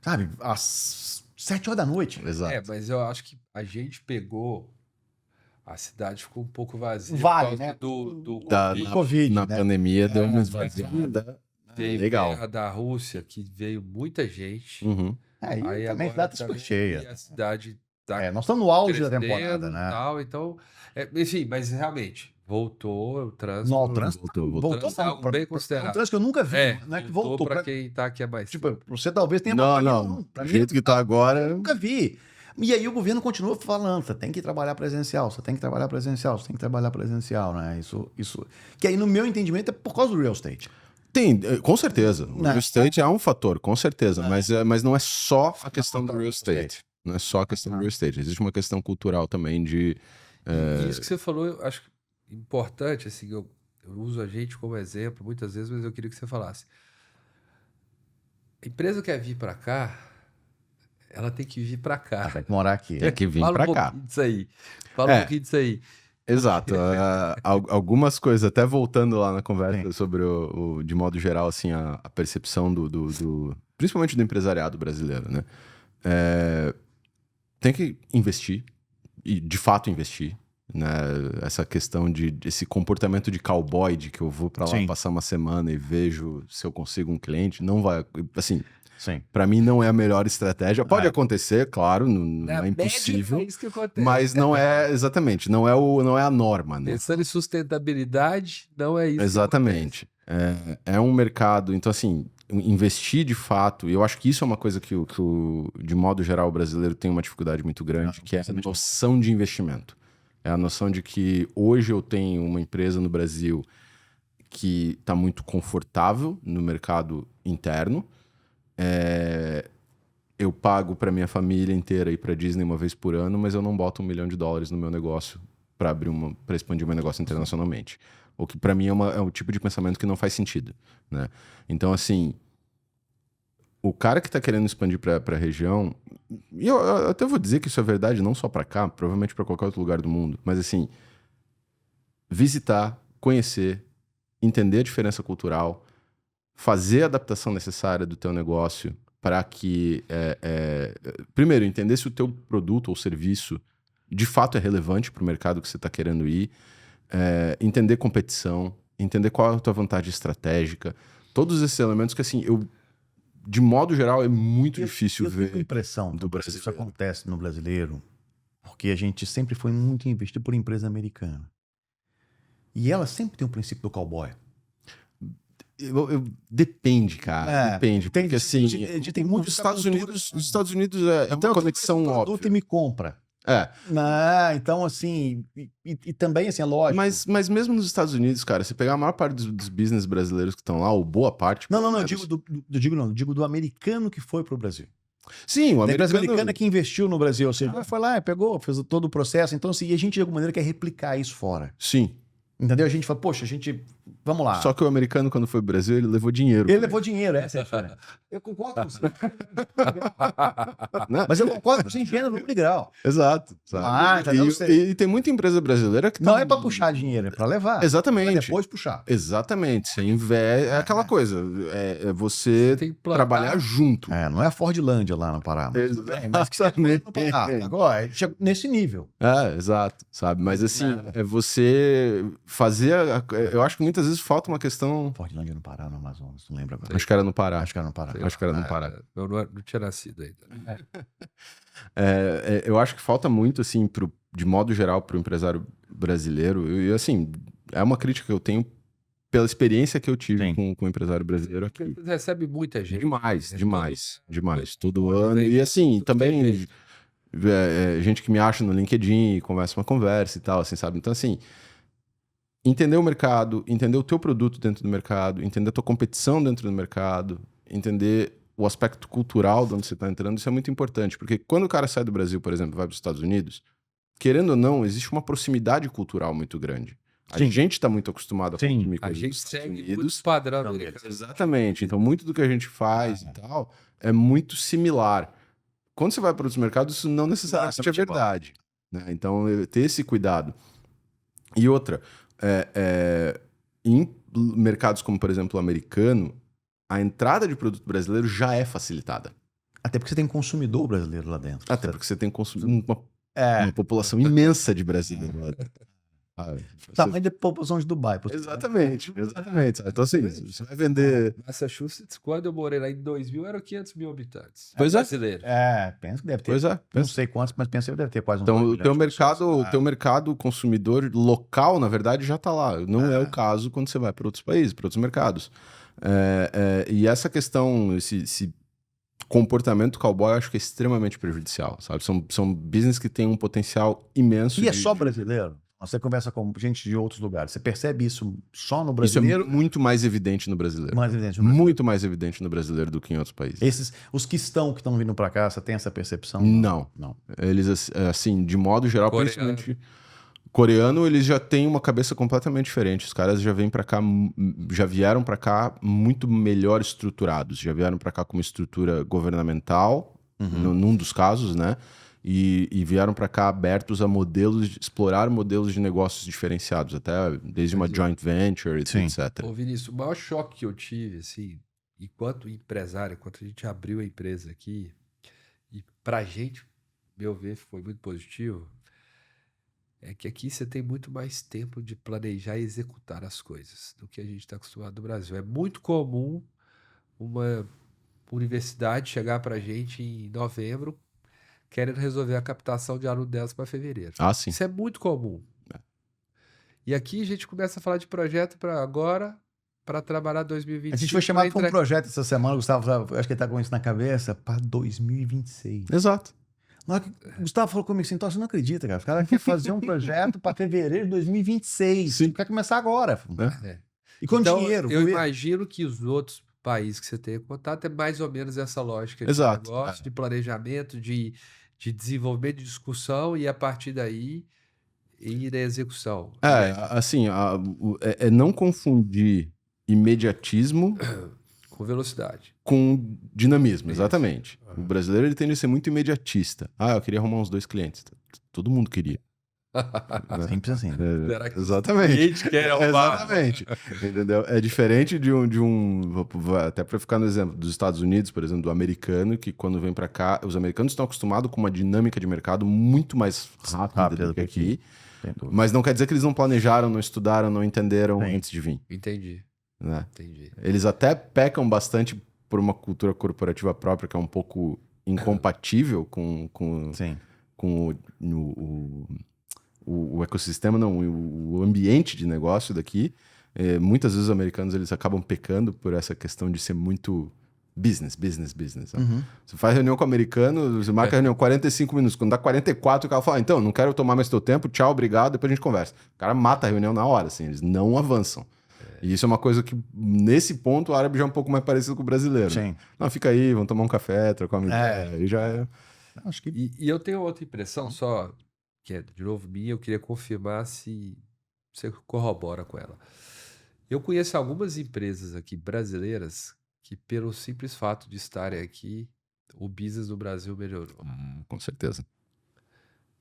Sabe, às 7 horas da noite. Exato. Mas eu acho que a gente pegou A cidade ficou um pouco vazia Vale, por causa né? do Do Covid, Na né? pandemia deu uma esvaziada. veio Legal. guerra da Rússia, que veio muita gente. Uhum. Aí Aí também agora data super também cheia. a cidade tá Nós estamos no auge da crescendo temporada, e né? tal, então, enfim, mas realmente voltou o trânsito. No, o trânsito Voltou. Trânsito é algo bem é um considerável. trânsito que eu nunca vi. Não é que voltou. para Pra, quem tá aqui há mais tipo, tempo. você talvez tenha Não, pra mim, não. Pra Do mim, jeito que tá agora. eu nunca vi. E aí o governo continua falando, você tem que trabalhar presencial, você tem que trabalhar presencial, você tem que trabalhar presencial, né? Isso. Que aí, no meu entendimento, é por causa do real estate. Tem, com certeza. O Né? real estate é um fator, com certeza. Mas não é só a questão do real estate. Não é só a questão do real estate. Existe uma questão cultural também de. E isso que você falou, eu acho importante, assim, eu uso a gente como exemplo muitas vezes, mas eu queria que você falasse. A empresa quer vir para cá, ela tem que vir para cá. Tem que morar aqui. Tem que vir Fala pra um cá. pouquinho disso aí. Fala um pouquinho disso aí. Exato. Algumas coisas, até voltando lá na conversa sobre de modo geral, assim, a percepção principalmente do empresariado brasileiro, né? Tem que investir, e de fato investir, né? Essa questão esse comportamento de cowboy, de que eu vou pra lá passar uma semana e vejo se eu consigo um cliente, não vai, assim... Sim. Para mim não é a melhor estratégia. Pode acontecer, claro, não é impossível. É isso que acontece. Mas não é, exatamente, não é a norma, né? Pensando em sustentabilidade, não é isso. Exatamente. É um mercado, então assim, investir de fato, e eu acho que isso é uma coisa que de modo geral, o brasileiro tem uma dificuldade muito grande, que é a noção de investimento. É a noção de que hoje eu tenho uma empresa no Brasil que está muito confortável no mercado interno. Eu pago para minha família inteira ir para Disney uma vez por ano, mas eu não boto $1 milhão no meu negócio para expandir meu negócio internacionalmente. O que para mim é um tipo de pensamento que não faz sentido, né? Então, assim, o cara que está querendo expandir para a região, e eu até vou dizer que isso é verdade não só para cá, provavelmente para qualquer outro lugar do mundo, mas assim, visitar, conhecer, entender a diferença cultural, fazer a adaptação necessária do teu negócio para que, primeiro, entender se o teu produto ou serviço de fato é relevante para o mercado que você está querendo ir, entender competição, entender qual é a tua vantagem estratégica, todos esses elementos que, assim, de modo geral, é muito difícil ver. Eu tenho a impressão do que isso brasileiro. acontece no brasileiro, porque a gente sempre foi muito investido por empresa americana. E ela sempre tem o princípio do cowboy. Depende, cara. Depende. Porque assim, tem muito os Estados Unidos é uma conexão óbvia. óbvia. E me compra. Então, assim, e também, assim, é lógico. Mas mesmo nos Estados Unidos, cara, se pegar a maior parte dos business brasileiros que estão lá, ou boa parte... Não, eu digo do americano que foi pro Brasil. Sim, o A empresa americano... americana que investiu no Brasil, ou seja, foi lá, pegou, fez todo o processo. Então, assim, e a gente, de alguma maneira, quer replicar isso fora. Sim. Entendeu? A gente fala, poxa, vamos lá. Só que o americano, quando foi pro Brasil, ele levou dinheiro. Ele levou dinheiro, essa é a diferença. Eu concordo com você. Mas eu concordo com você em gênero, no grau. Exato. Sabe? E tem muita empresa brasileira que... Não é pra puxar dinheiro, é pra levar. Exatamente. Pra depois puxar. Exatamente. Você investe... É aquela coisa. É você tem que plantar. trabalhar junto. Não é a Fordlândia lá no Pará. Exatamente. Agora, chega nesse nível. Exato. Sabe? Mas assim, é você fazer... Eu acho que muitas vezes falta uma questão... Fordlândia no Pará, no Amazonas, não lembro agora. Acho que era no Pará. Acho que era no Pará. Eu não tinha nascido ainda. Eu acho que falta muito, assim, de modo geral, para o empresário brasileiro. E, assim, é uma crítica que eu tenho pela experiência que eu tive com o empresário brasileiro aqui. Você recebe muita gente. Demais. Todo ano. E, assim, também... gente que me acha no LinkedIn, começa uma conversa e tal, assim, sabe? Então, assim... Entender o mercado, entender o teu produto dentro do mercado, entender a tua competição dentro do mercado, entender o aspecto cultural de onde você está entrando, isso é muito importante. Porque quando o cara sai do Brasil, por exemplo, vai para os Estados Unidos, querendo ou não, existe uma proximidade cultural muito grande. A gente está muito acostumado a consumir coisas dos Estados Unidos. Padrão. Exatamente. Então, muito do que a gente faz e tal é muito similar. Quando você vai para outros mercados, isso não necessariamente é verdade. Né? Então, ter esse cuidado. E outra... em mercados como, por exemplo, o americano, a entrada de produto brasileiro já é facilitada. Até porque você tem um consumidor brasileiro lá dentro. Até porque você tem uma Uma população imensa de brasileiros. Tamanho da população de Dubai. Exatamente. Então, assim, você vai vender... Massachusetts, quando eu morei lá em 2000, eram 500 mil habitantes. Pois é. Brasileiro. Penso que deve ter. Pois é. Não sei quantos, mas penso que deve ter quase Então, o teu mercado, mercado consumidor local, na verdade, já está lá. Não é o caso quando você vai para outros países, para outros mercados. E essa questão, esse comportamento cowboy, eu acho que é extremamente prejudicial, sabe? São business que têm um potencial imenso. E é só brasileiro? Você conversa com gente de outros lugares. Você percebe isso só no brasileiro? Isso é muito mais evidente no brasileiro. Mais evidente no brasileiro. Muito mais evidente no brasileiro do que em outros países. Os que estão vindo para cá, você tem essa percepção? Não. Eles, assim, de modo geral, principalmente coreano, eles já têm uma cabeça completamente diferente. Os caras já vêm para cá, já vieram para cá muito melhor estruturados. Já vieram para cá com uma estrutura governamental, num dos casos, né? E vieram para cá abertos a explorar modelos de negócios diferenciados, até desde uma joint venture, etc. Ô, Vinícius, o maior choque que eu tive, assim, enquanto empresário, enquanto a gente abriu a empresa aqui, e pra gente, meu ver, foi muito positivo, é que aqui você tem muito mais tempo de planejar e executar as coisas do que a gente está acostumado no Brasil. É muito comum uma universidade chegar pra gente em novembro querendo resolver a captação de aluno delas para fevereiro. Sim. Isso é muito comum. E aqui a gente começa a falar de projeto para agora, para trabalhar 2025. A gente foi chamado para um projeto essa semana, Gustavo, acho que ele está com isso na cabeça, para 2026. Exato. O Gustavo falou comigo assim, então você não acredita, cara. Os caras querem fazer um projeto para fevereiro de 2026. Sim. Quer começar agora. E com então, dinheiro. Eu imagino que os outros países que você tem contato é mais ou menos essa lógica de negócio, de planejamento, de desenvolvimento, de discussão e a partir daí ir à execução. Assim, não confundir imediatismo com velocidade. Com dinamismo, exatamente. O brasileiro ele tende a ser muito imediatista. Eu queria arrumar uns 2 clientes. Todo mundo queria. Sempre assim. Será que exatamente. O cliente quer exatamente. Entendeu? É diferente de um até para ficar no exemplo dos Estados Unidos, por exemplo, do americano, que quando vem para cá, os americanos estão acostumados com uma dinâmica de mercado muito mais rápida do que aqui. Mas não quer dizer que eles não planejaram, não estudaram, não entenderam antes de vir. Entendi. Né? Entendi. Eles até pecam bastante por uma cultura corporativa própria que é um pouco incompatível com o ecossistema, não, o ambiente de negócio daqui. Muitas vezes os americanos eles acabam pecando por essa questão de ser muito business. Você faz reunião com o americano, você marca a reunião 45 minutos, quando dá 44 o cara fala, então, não quero tomar mais teu tempo, tchau, obrigado, depois a gente conversa. O cara mata a reunião na hora, assim, eles não avançam. E isso é uma coisa que, nesse ponto, o árabe já é um pouco mais parecido com o brasileiro. Sim. Né? Não, fica aí, vamos tomar um café, trocar uma ideia, aí já é... Acho que... E eu tenho outra impressão, só que é, de novo, minha, eu queria confirmar se você corrobora com ela. Eu conheço algumas empresas aqui brasileiras que, pelo simples fato de estarem aqui, o business do Brasil melhorou. Com certeza.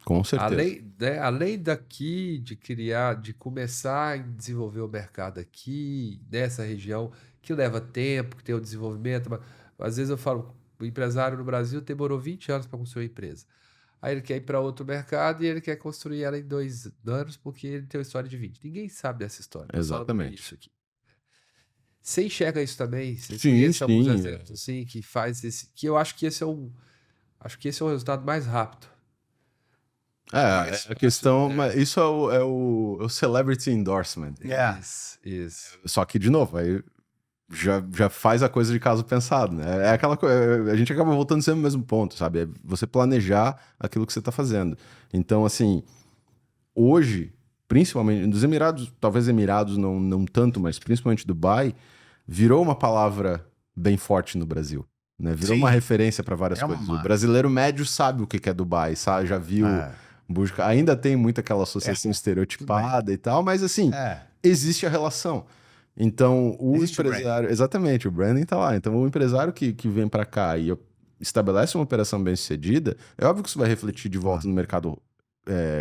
Com certeza. Além daqui, de começar a desenvolver o mercado aqui, nessa região, que leva tempo, que tem o desenvolvimento. Mas, às vezes eu falo, o empresário no Brasil demorou 20 anos para construir uma empresa. Aí ele quer ir para outro mercado e ele quer construir ela em 2 anos porque ele tem uma história de 20. Ninguém sabe dessa história. Exatamente. Isso aqui. Você enxerga isso também? Você sim. Alguns exemplos assim, que faz esse... Que eu acho que esse é o resultado mais rápido. A questão... Mas isso é o celebrity endorsement. Isso. Só que, de novo, aí já faz a coisa de caso pensado, né? É aquela coisa... A gente acaba voltando sempre no mesmo ponto, sabe? É você planejar aquilo que você está fazendo. Então, assim, hoje, principalmente nos Emirados, talvez Emirados não tanto, mas principalmente Dubai, virou uma palavra bem forte no Brasil. Né? Virou uma referência para várias coisas. O brasileiro médio sabe o que é Dubai, sabe? Já viu... Ainda tem muito aquela associação estereotipada e tal, mas assim, existe a relação. Então, o empresário... Exatamente, o branding tá lá. Então, o empresário que vem para cá e estabelece uma operação bem-sucedida, é óbvio que isso vai refletir de volta no mercado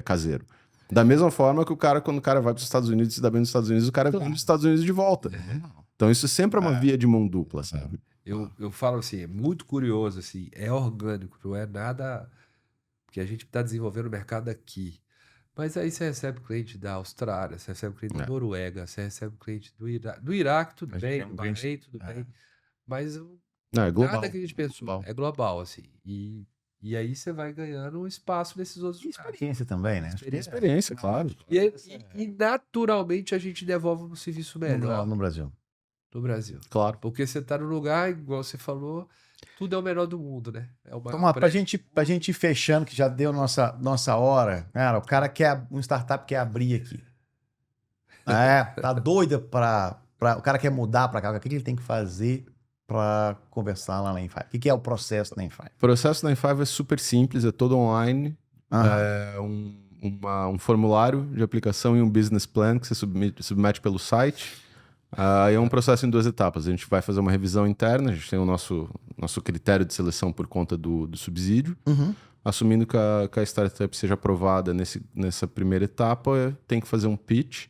caseiro. Da mesma forma que quando o cara vai para os Estados Unidos e se dá bem nos Estados Unidos, o cara vem dos Estados Unidos de volta. Então, isso sempre é uma via de mão dupla, sabe? Eu falo assim, é muito curioso, assim, é orgânico, não é nada... porque a gente está desenvolvendo o mercado aqui. Mas aí você recebe cliente da Austrália, você recebe cliente da Noruega, você recebe cliente do Iraque, tudo A gente bem, tem do um cliente- Bahrein, tudo bem. Mas Não, é global. nada que a gente pensou. Global. É global, assim. E aí você vai ganhando um espaço nesses outros E lugares. experiência também, né? Experiência, claro. E naturalmente a gente devolve um serviço melhor No Brasil. no Brasil. Claro. Porque você tá no lugar, igual você falou, tudo é o melhor do mundo, né? É o maior Tomar, pra prédio. gente ir fechando, que já deu nossa hora, cara, o cara um startup quer abrir aqui. Tá doida o cara quer mudar pra cá, o que ele tem que fazer pra conversar lá na Enfive? O que é o processo na Enfive? O processo da Enfive é super simples, é todo online. É um formulário de aplicação e um business plan que você submete pelo site. É um processo em 2 etapas. A gente vai fazer uma revisão interna, a gente tem o nosso critério de seleção por conta do subsídio. Assumindo que a startup seja aprovada nessa primeira etapa, tem que fazer um pitch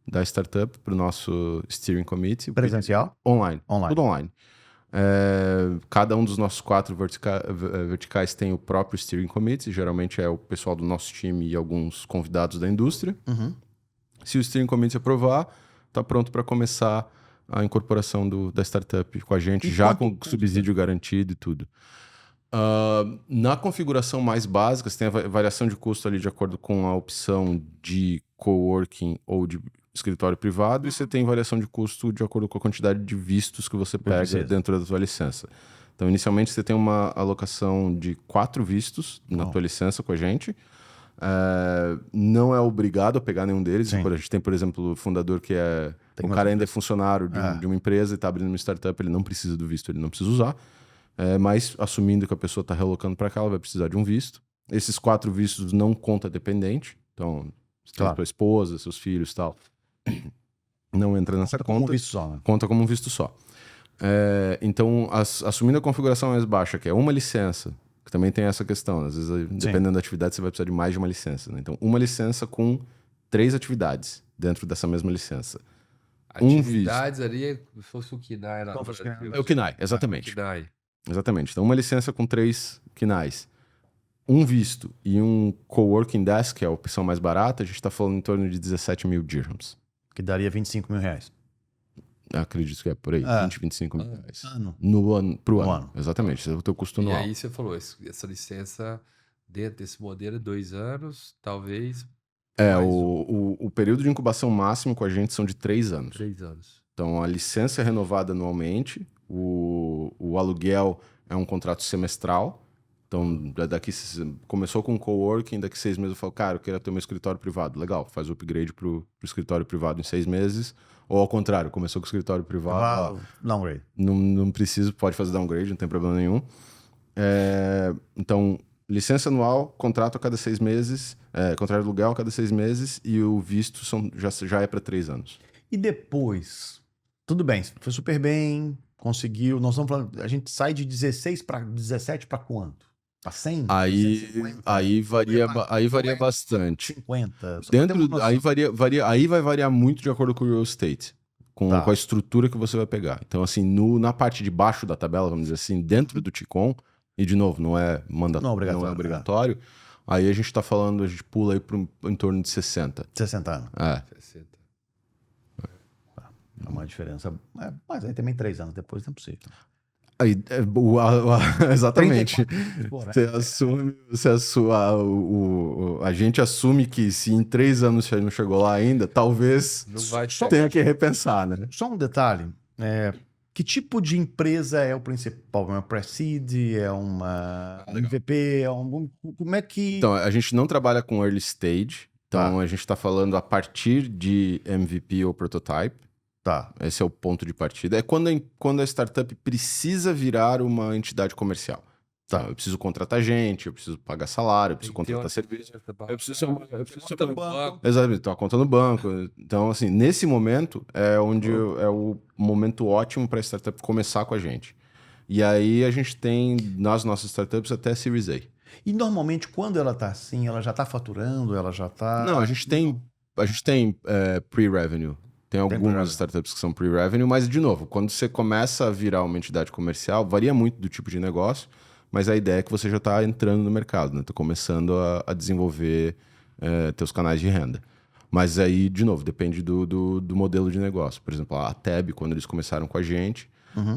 da startup para o nosso steering committee. Presencial? Online. Online. Tudo online. Cada um dos nossos 4 verticais tem o próprio steering committee, geralmente é o pessoal do nosso time e alguns convidados da indústria. Se o steering committee aprovar, está pronto para começar a incorporação da startup com a gente, E já quanto com subsídio garantido e tudo. Na configuração mais básica, você tem a variação de custo ali de acordo com a opção de coworking ou de escritório privado, e você tem variação de custo de acordo com a quantidade de vistos que você pega dentro da tua licença. Então, inicialmente, você tem uma alocação de 4 vistos na tua licença com a gente. Não é obrigado a pegar nenhum deles. A gente tem, por exemplo, o fundador que o cara ainda é funcionário de uma empresa e está abrindo uma startup, ele não precisa do visto, ele não precisa usar. Mas assumindo que a pessoa está relocando para cá, ela vai precisar de um visto. Esses 4 vistos não conta dependente. Então, você tem a tua esposa, seus filhos e tal. Não entra nessa conta. Como um visto só, né? Conta como um visto só. Então, assumindo a configuração mais baixa, que é uma licença, que também tem essa questão. Às vezes, dependendo da atividade, você vai precisar de mais de uma licença. Né? Então, uma licença com 3 atividades dentro dessa mesma licença. Atividades ali, se fosse o KINAI lá. É o KINAI, exatamente. KINAI. Exatamente. Então, uma licença com 3 KINAIs. Um visto e um coworking desk, que é a opção mais barata, a gente está falando em torno de 17 mil dirhams. Que daria 25 mil reais. Acredito que é por aí, 20, 25 mil reais. Pro ano. Exatamente, esse é o teu custo E anual. aí você falou, essa licença dentro desse modelo é 2 anos, talvez. O período de incubação máximo com a gente são de 3 anos. 3 anos. Então, a licença é renovada anualmente, o aluguel é um contrato semestral. Então, começou com coworking, daqui 6 meses eu falo, cara, eu quero ter meu escritório privado. Legal, faz o upgrade pro escritório privado em 6 meses. Ou ao contrário, começou com o escritório privado. Downgrade. Não precisa, pode fazer downgrade, não tem problema nenhum. Então, licença anual, contrato a cada 6 meses, contrato de aluguel a cada 6 meses e o visto já é para 3 anos. E depois, tudo bem, foi super bem, conseguiu. Nós estamos falando, a gente sai de 16 para 17 para quanto? Para 100? Aí varia bastante. 50. Aí vai variar muito de acordo com o real estate, com a estrutura que você vai pegar. Então, assim, na parte de baixo da tabela, vamos dizer assim, dentro do Ticom, e de novo, não é obrigatório, aí a gente está falando, a gente pula aí em torno de 60. 60 anos. 60. É uma diferença. Mas aí também 3 anos depois não é possível. Aí, exatamente. 34, A gente assume que se em 3 anos você não chegou lá ainda, talvez tenha que repensar, né? Só um detalhe. Que tipo de empresa é o principal? É uma pre-seed? É uma MVP? Como é que... Então, a gente não trabalha com early stage. Então, a gente está falando a partir de MVP ou prototype. Esse é o ponto de partida. É quando a startup precisa virar uma entidade comercial. Eu preciso contratar gente, eu preciso pagar salário, eu preciso contratar serviço. Eu preciso ter uma banco. Exatamente, ter uma conta no banco. Então, assim, nesse momento é onde é o momento ótimo para a startup começar com a gente. E aí a gente tem nas nossas startups até Series A. E normalmente quando ela está assim, ela já está faturando, ela já está... Não, a gente tem pre-revenue. Tem algumas startups que são pre-revenue, mas, de novo, quando você começa a virar uma entidade comercial, varia muito do tipo de negócio, mas a ideia é que você já está entrando no mercado, né? Está começando a desenvolver teus canais de renda. Mas aí, de novo, depende do modelo de negócio. Por exemplo, a Tab, quando eles começaram com a gente,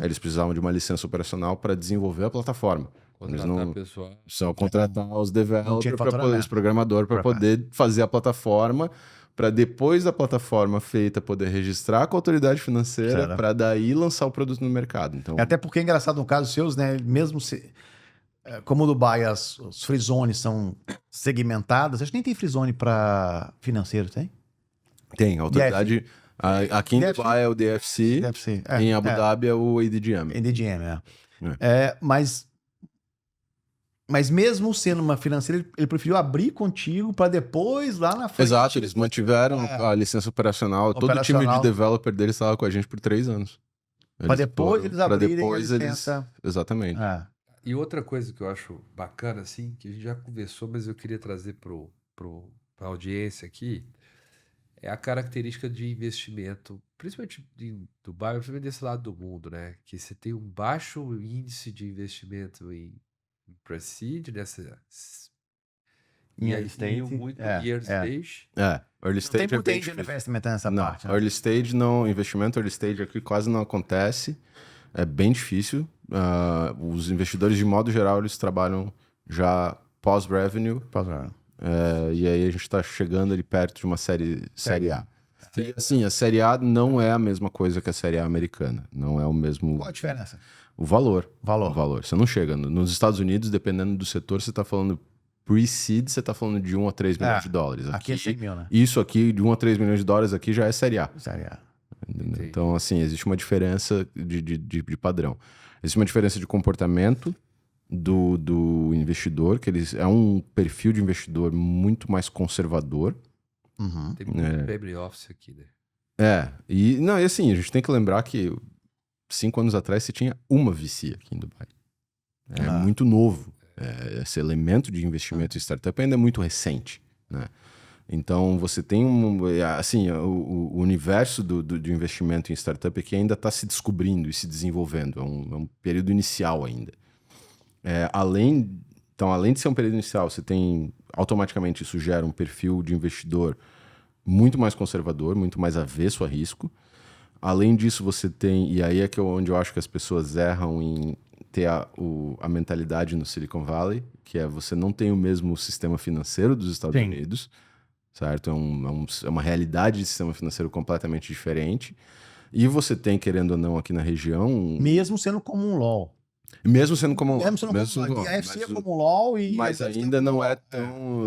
eles precisavam de uma licença operacional para desenvolver a plataforma. Eles não pessoal. só contratar os developers, os programadores, para Pra- poder fazer a plataforma, para depois da plataforma feita poder registrar com a autoridade financeira, Certo. para daí lançar o produto no mercado. Então, Até porque é engraçado no caso seus, né? Mesmo se, como o Dubai os free zones são segmentadas, acho que nem tem free zone para financeiro, tem? tem a autoridade. Aqui em DFC. Dubai é o DFC, Deve ser. em Abu Dhabi é o ADGM. NDGM, mas mesmo sendo uma financeira, ele preferiu abrir contigo para depois, lá na frente... Exato, eles mantiveram a licença operacional. Todo o time de developer deles estava com a gente por 3 anos. Para depois eles abrirem depois a licença. Exatamente. E outra coisa que eu acho bacana, assim, que a gente já conversou, mas eu queria trazer para a audiência aqui, é a característica de investimento, principalmente em Dubai, principalmente desse lado do mundo, né? Que você tem um baixo índice de investimento em Pre-Seed, nessa... Em early stage. Muito early stage. Early Não stage tem muito bem angel difícil. investment nessa Não, parte. early stage não, investimento early stage aqui quase não acontece. É bem difícil. Os investidores, de modo geral, eles trabalham já pós-revenue. E aí a gente está chegando ali perto de uma série A. E assim, a série A não é a mesma coisa que a série A americana. Não é o mesmo... Qual a diferença? O valor. Valor. O valor. Você não chega. Nos Estados Unidos, dependendo do setor, você está falando pre-seed, você está falando de 1 a 3 milhões de dólares. Aqui é 100 mil, né? Isso aqui, de 1 a 3 milhões de dólares aqui já é série A. Série A. Então, assim, existe uma diferença de padrão. Existe uma diferença de comportamento do investidor, que é um perfil de investidor muito mais conservador. Tem muito family office aqui, né? E assim, a gente tem que lembrar que 5 anos atrás você tinha uma VC aqui em Dubai. É muito novo. Esse elemento de investimento em startup ainda é muito recente, né? Então, você tem o universo do investimento em startup aqui ainda está se descobrindo e se desenvolvendo. É um período inicial ainda. Além de ser um período inicial, você tem, automaticamente, isso gera um perfil de investidor muito mais conservador, muito mais avesso a risco. Além disso, você tem, e aí é onde eu acho que as pessoas erram em ter a mentalidade no Silicon Valley, que é você não tem o mesmo sistema financeiro dos Estados Unidos, certo? É uma realidade de sistema financeiro completamente diferente. E você tem, querendo ou não, aqui na região... Mesmo sendo comum law. Mesmo sendo comum law. A FC é comum law e... Mas ainda não é tão...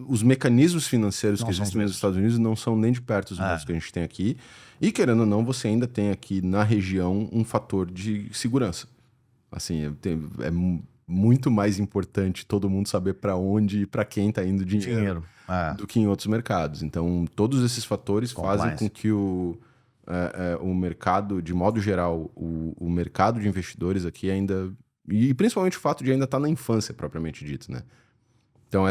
Os mecanismos financeiros que existem nos Estados Unidos não são nem de perto os mesmos que a gente tem aqui. E, querendo ou não, você ainda tem aqui na região um fator de segurança. Assim, é muito mais importante todo mundo saber para onde e para quem está indo dinheiro do que em outros mercados. Então, todos esses fatores fazem com que o mercado, de modo geral, o mercado de investidores aqui ainda... E principalmente o fato de ainda estar na infância, propriamente dito, né? Então,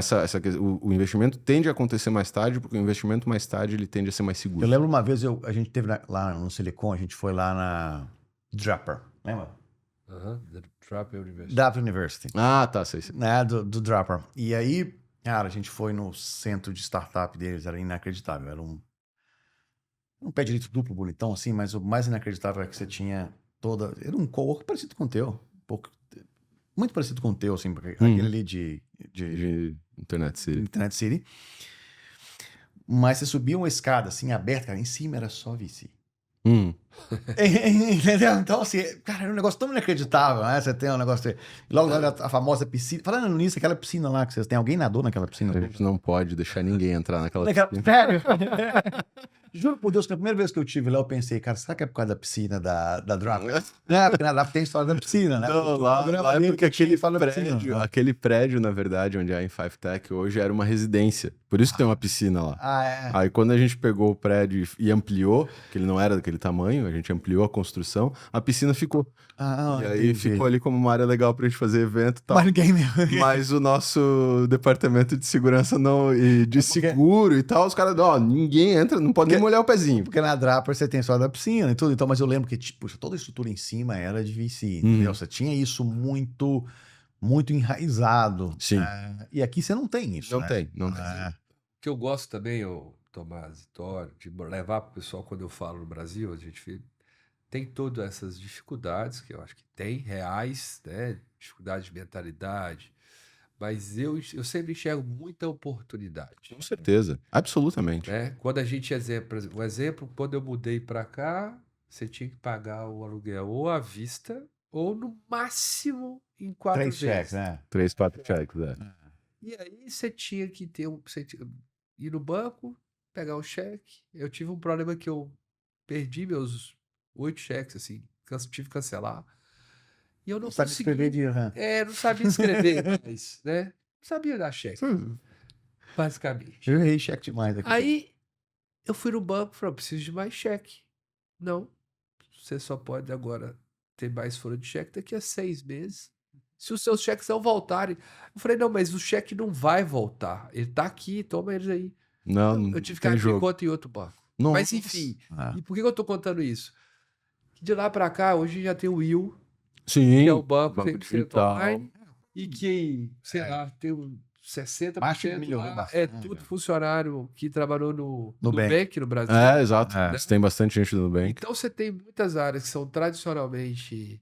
o investimento tende a acontecer mais tarde, porque o investimento mais tarde ele tende a ser mais seguro. Eu lembro uma vez, a gente teve lá no Silicon, a gente foi lá na Draper, lembra? Draper University. Tá, sei. Né, do Draper. E aí, cara, a gente foi no centro de startup deles, era inacreditável. Era um pé direito duplo bonitão, assim, mas o mais inacreditável é que você tinha era um cowork parecido com o teu. Muito parecido com o teu, assim, aquele ali de Internet City. Internet City. Mas você subia uma escada, assim, aberta, cara, em cima era só VC. Entendeu? Então, assim, cara, era um negócio tão inacreditável, né? Você tem um negócio... Logo a famosa piscina. Falando nisso, aquela piscina lá que vocês têm, alguém nadou naquela piscina? A gente não pode deixar ninguém entrar naquela piscina. Sério? Juro por Deus que a primeira vez que eu tive lá, eu pensei, cara, será que é por causa da piscina da Drop? Não, porque na Drop tem a história da piscina, né? Não, lá é porque aquele prédio, na verdade, onde é a Five Tech hoje, era uma residência. Por isso que tem uma piscina lá. Aí quando a gente pegou o prédio e ampliou, que ele não era daquele tamanho, a gente ampliou a construção, a piscina ficou. E aí ficou ali como uma área legal pra gente fazer evento e tal. Mas o nosso departamento de segurança seguro e tal, os caras, ninguém entra, não pode nem molhar o pezinho. Porque na Draper você tem só da piscina e tudo. Então, mas eu lembro que, tipo, toda a estrutura em cima era de VC, entendeu? Você tinha isso muito muito enraizado. Sim. E aqui você não tem isso, Não né? tem, não tem. É. O que eu gosto também, Tomás e Tório, de levar para o pessoal quando eu falo no Brasil, a gente tem todas essas dificuldades, que eu acho que tem, reais, né? Dificuldade de mentalidade, mas eu sempre enxergo muita oportunidade. Com certeza. Absolutamente. Né? Quando a gente, um exemplo, quando eu mudei para cá, você tinha que pagar o aluguel ou à vista, ou no máximo em 4 3 vezes. cheques, né? 3, 4 cheques, E aí você tinha que ter ir no banco, pegar um cheque. Eu tive um problema que eu perdi meus 8 cheques, assim, tive que cancelar. E eu não Sabe escrever de... não sabia escrever mais, né? Não sabia dar cheque, basicamente. Eu errei cheque demais aqui. Aí eu fui no banco e falei, preciso de mais cheque. Não, você só pode agora ter mais folha de cheque daqui a 6 meses. Se os seus cheques não voltarem. Eu falei, não, mas o cheque não vai voltar. Ele tá aqui, toma eles aí. Não, Eu tive que tem abrir jogo. conta em outro banco. Nossa. Mas enfim, e por que eu tô contando isso? De lá pra cá, hoje já tem o Will, Sim, que é o banco digital. online, e que, sei lá, tem 60% Acho que melhorou lá, bastante, tudo velho. funcionário que trabalhou no Nubank. Nubank no Brasil. Exato. É. Você tem bastante gente do Nubank. Então você tem muitas áreas que são tradicionalmente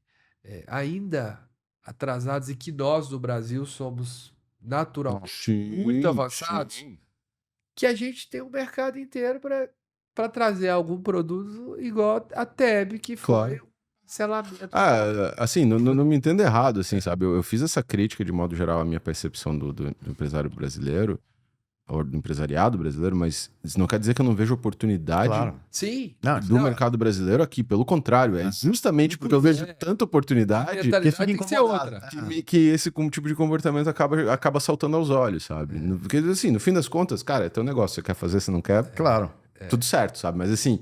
ainda atrasadas e que nós do Brasil somos naturalmente muito avançados, sim. que a gente tem um mercado inteiro para trazer algum produto igual a TEB, que foi Claro. um cancelamento. Assim, não me entenda errado, assim, sabe? Eu fiz essa crítica, de modo geral, à minha percepção do empresário brasileiro, ou do empresariado brasileiro, mas isso não quer dizer que eu não vejo oportunidade Claro. Sim. Não, do mercado brasileiro aqui. Pelo contrário, é justamente porque eu vejo tanta A oportunidade mentalidade fica tem que ser incomodado. outra. que esse tipo de comportamento acaba saltando aos olhos, sabe? Porque, assim, no fim das contas, cara, é teu negócio. Você quer fazer, você não quer, Claro. tudo certo, sabe? Mas, assim,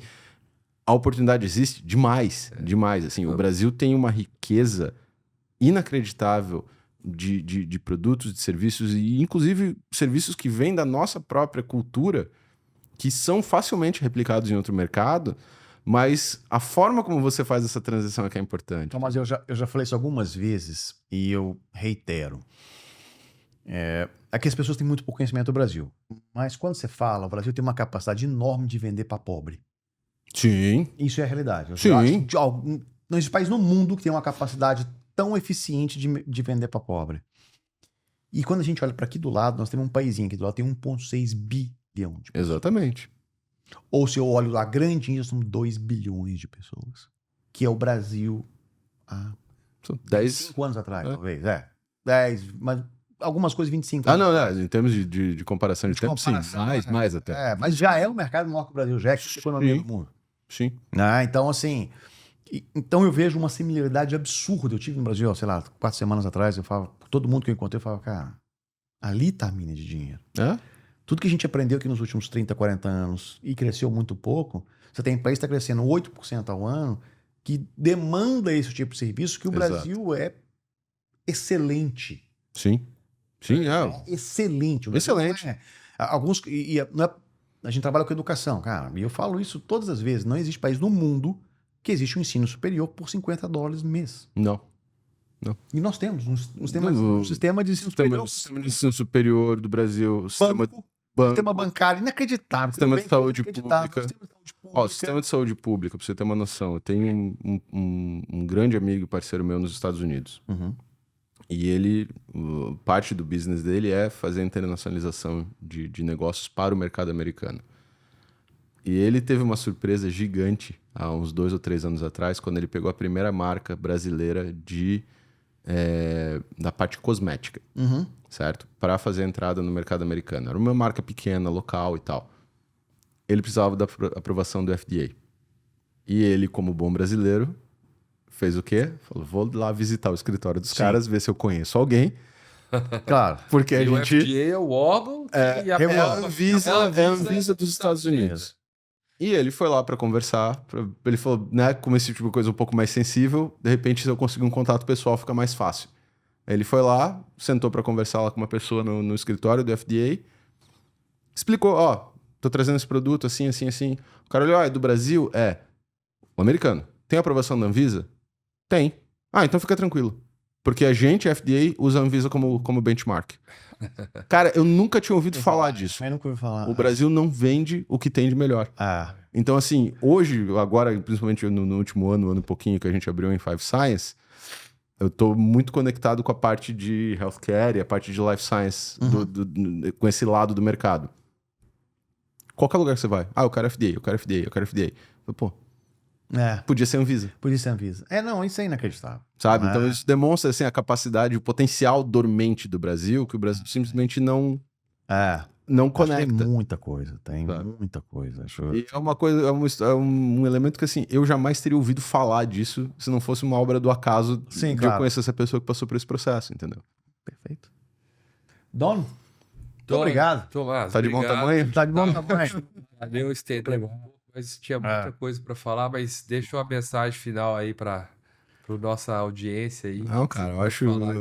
a oportunidade existe demais, demais. Assim, o Brasil tem uma riqueza inacreditável de produtos, de serviços, e inclusive serviços que vêm da nossa própria cultura, que são facilmente replicados em outro mercado, mas a forma como você faz essa transição é que é importante. Então, mas eu já falei isso algumas vezes e eu reitero. Aqui as pessoas têm muito pouco conhecimento do Brasil. Mas quando você fala, o Brasil tem uma capacidade enorme de vender para pobre. Sim. Isso é a realidade. Eu Sim. acho que não existe país no mundo que tem uma capacidade tão eficiente de vender para pobre. E quando a gente olha para aqui do lado, nós temos um paísinho aqui do lado, tem 1,6 bilhão de pessoas. Exatamente. Ou se eu olho lá grandinho, são 2 bilhões de pessoas. Que é o Brasil há São 10... 5 anos atrás, talvez. 10, mas algumas coisas 25 anos. não, em termos de comparação de tempo, comparação, sim. Mais até. Mas já é um mercado maior que o Brasil, já é a economia do mundo. Sim. Então, assim... Então eu vejo uma similaridade absurda. Eu tive no Brasil, sei lá, 4 semanas atrás, eu falava, todo mundo que eu encontrei, eu falava, cara, ali tá a mina de dinheiro. Tudo que a gente aprendeu aqui nos últimos 30, 40 anos e cresceu muito pouco, você tem um país que está crescendo 8% ao ano, que demanda esse tipo de serviço, que o Brasil é excelente. Sim. Excelente. Excelente. A gente trabalha com educação, cara, e eu falo isso todas as vezes. Não existe país no mundo que existe um ensino superior por $50 no mês. Não. E nós temos um sistema de ensino superior. Sistema de ensino superior do Brasil, Sistema bancário inacreditável. Sistema de saúde pública. Ó, sistema de saúde pública, pra você ter uma noção. Eu tenho um grande amigo, parceiro meu nos Estados Unidos. E ele, parte do business dele é fazer a internacionalização de negócios para o mercado americano. E ele teve uma surpresa gigante há uns 2 ou 3 anos atrás, quando ele pegou a primeira marca brasileira da parte cosmética, certo? Para fazer a entrada no mercado americano. Era uma marca pequena, local e tal. Ele precisava da aprovação do FDA. E ele, como bom brasileiro, fez o quê? Falou, vou lá visitar o escritório dos caras, ver se eu conheço alguém. Claro. Porque a E o gente... FDA é o órgão que É a Anvisa dos Estados Unidos. E ele foi lá para conversar. Ele falou, né, como esse tipo de coisa um pouco mais sensível, de repente, se eu conseguir um contato pessoal, fica mais fácil. Aí ele foi lá, sentou para conversar lá com uma pessoa no escritório do FDA, explicou, tô trazendo esse produto assim, assim, assim. O cara olhou, é do Brasil? É. O americano. Tem aprovação da Anvisa? Tem. Então fica tranquilo. Porque a gente, FDA, usa a Anvisa como benchmark. Cara, eu nunca tinha ouvido falar disso. Mas nunca ouvi falar. O Brasil não vende o que tem de melhor. Então, assim, hoje, agora, principalmente no último ano e pouquinho que a gente abriu em Five Science, eu tô muito conectado com a parte de healthcare e a parte de life science, com esse lado do mercado. Qualquer lugar que você vai. Eu quero FDA, eu quero FDA, eu quero FDA. Pô, podia ser Anvisa. Podia ser Anvisa. Não, isso é inacreditável. Sabe? Então isso demonstra assim, a capacidade, o potencial dormente do Brasil, que o Brasil simplesmente não conecta. Tem muita coisa, muita coisa. E é uma coisa, é um elemento que assim, eu jamais teria ouvido falar disso se não fosse uma obra do acaso de eu conhecer essa pessoa que passou por esse processo, entendeu? Perfeito. Dono, muito obrigado. Tomás, tá de bom tamanho? Tá de bom tamanho. Valeu, estender um pouco, mas tinha muita coisa para falar, mas deixa uma mensagem final aí para nossa audiência aí. Não, cara, eu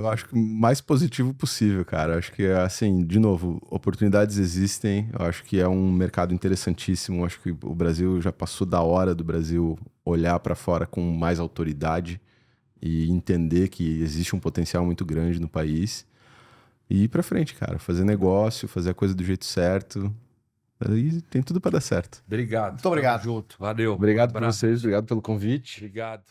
acho que o mais positivo possível, cara. Eu acho que, assim, de novo, oportunidades existem. Eu acho que é um mercado interessantíssimo. Eu acho que o Brasil já passou da hora do Brasil olhar para fora com mais autoridade e entender que existe um potencial muito grande no país. E ir para frente, cara. Fazer negócio, fazer a coisa do jeito certo. Aí tem tudo para dar certo. Obrigado. Muito obrigado. Tamo junto. Valeu. Obrigado por vocês, obrigado pelo convite. Obrigado.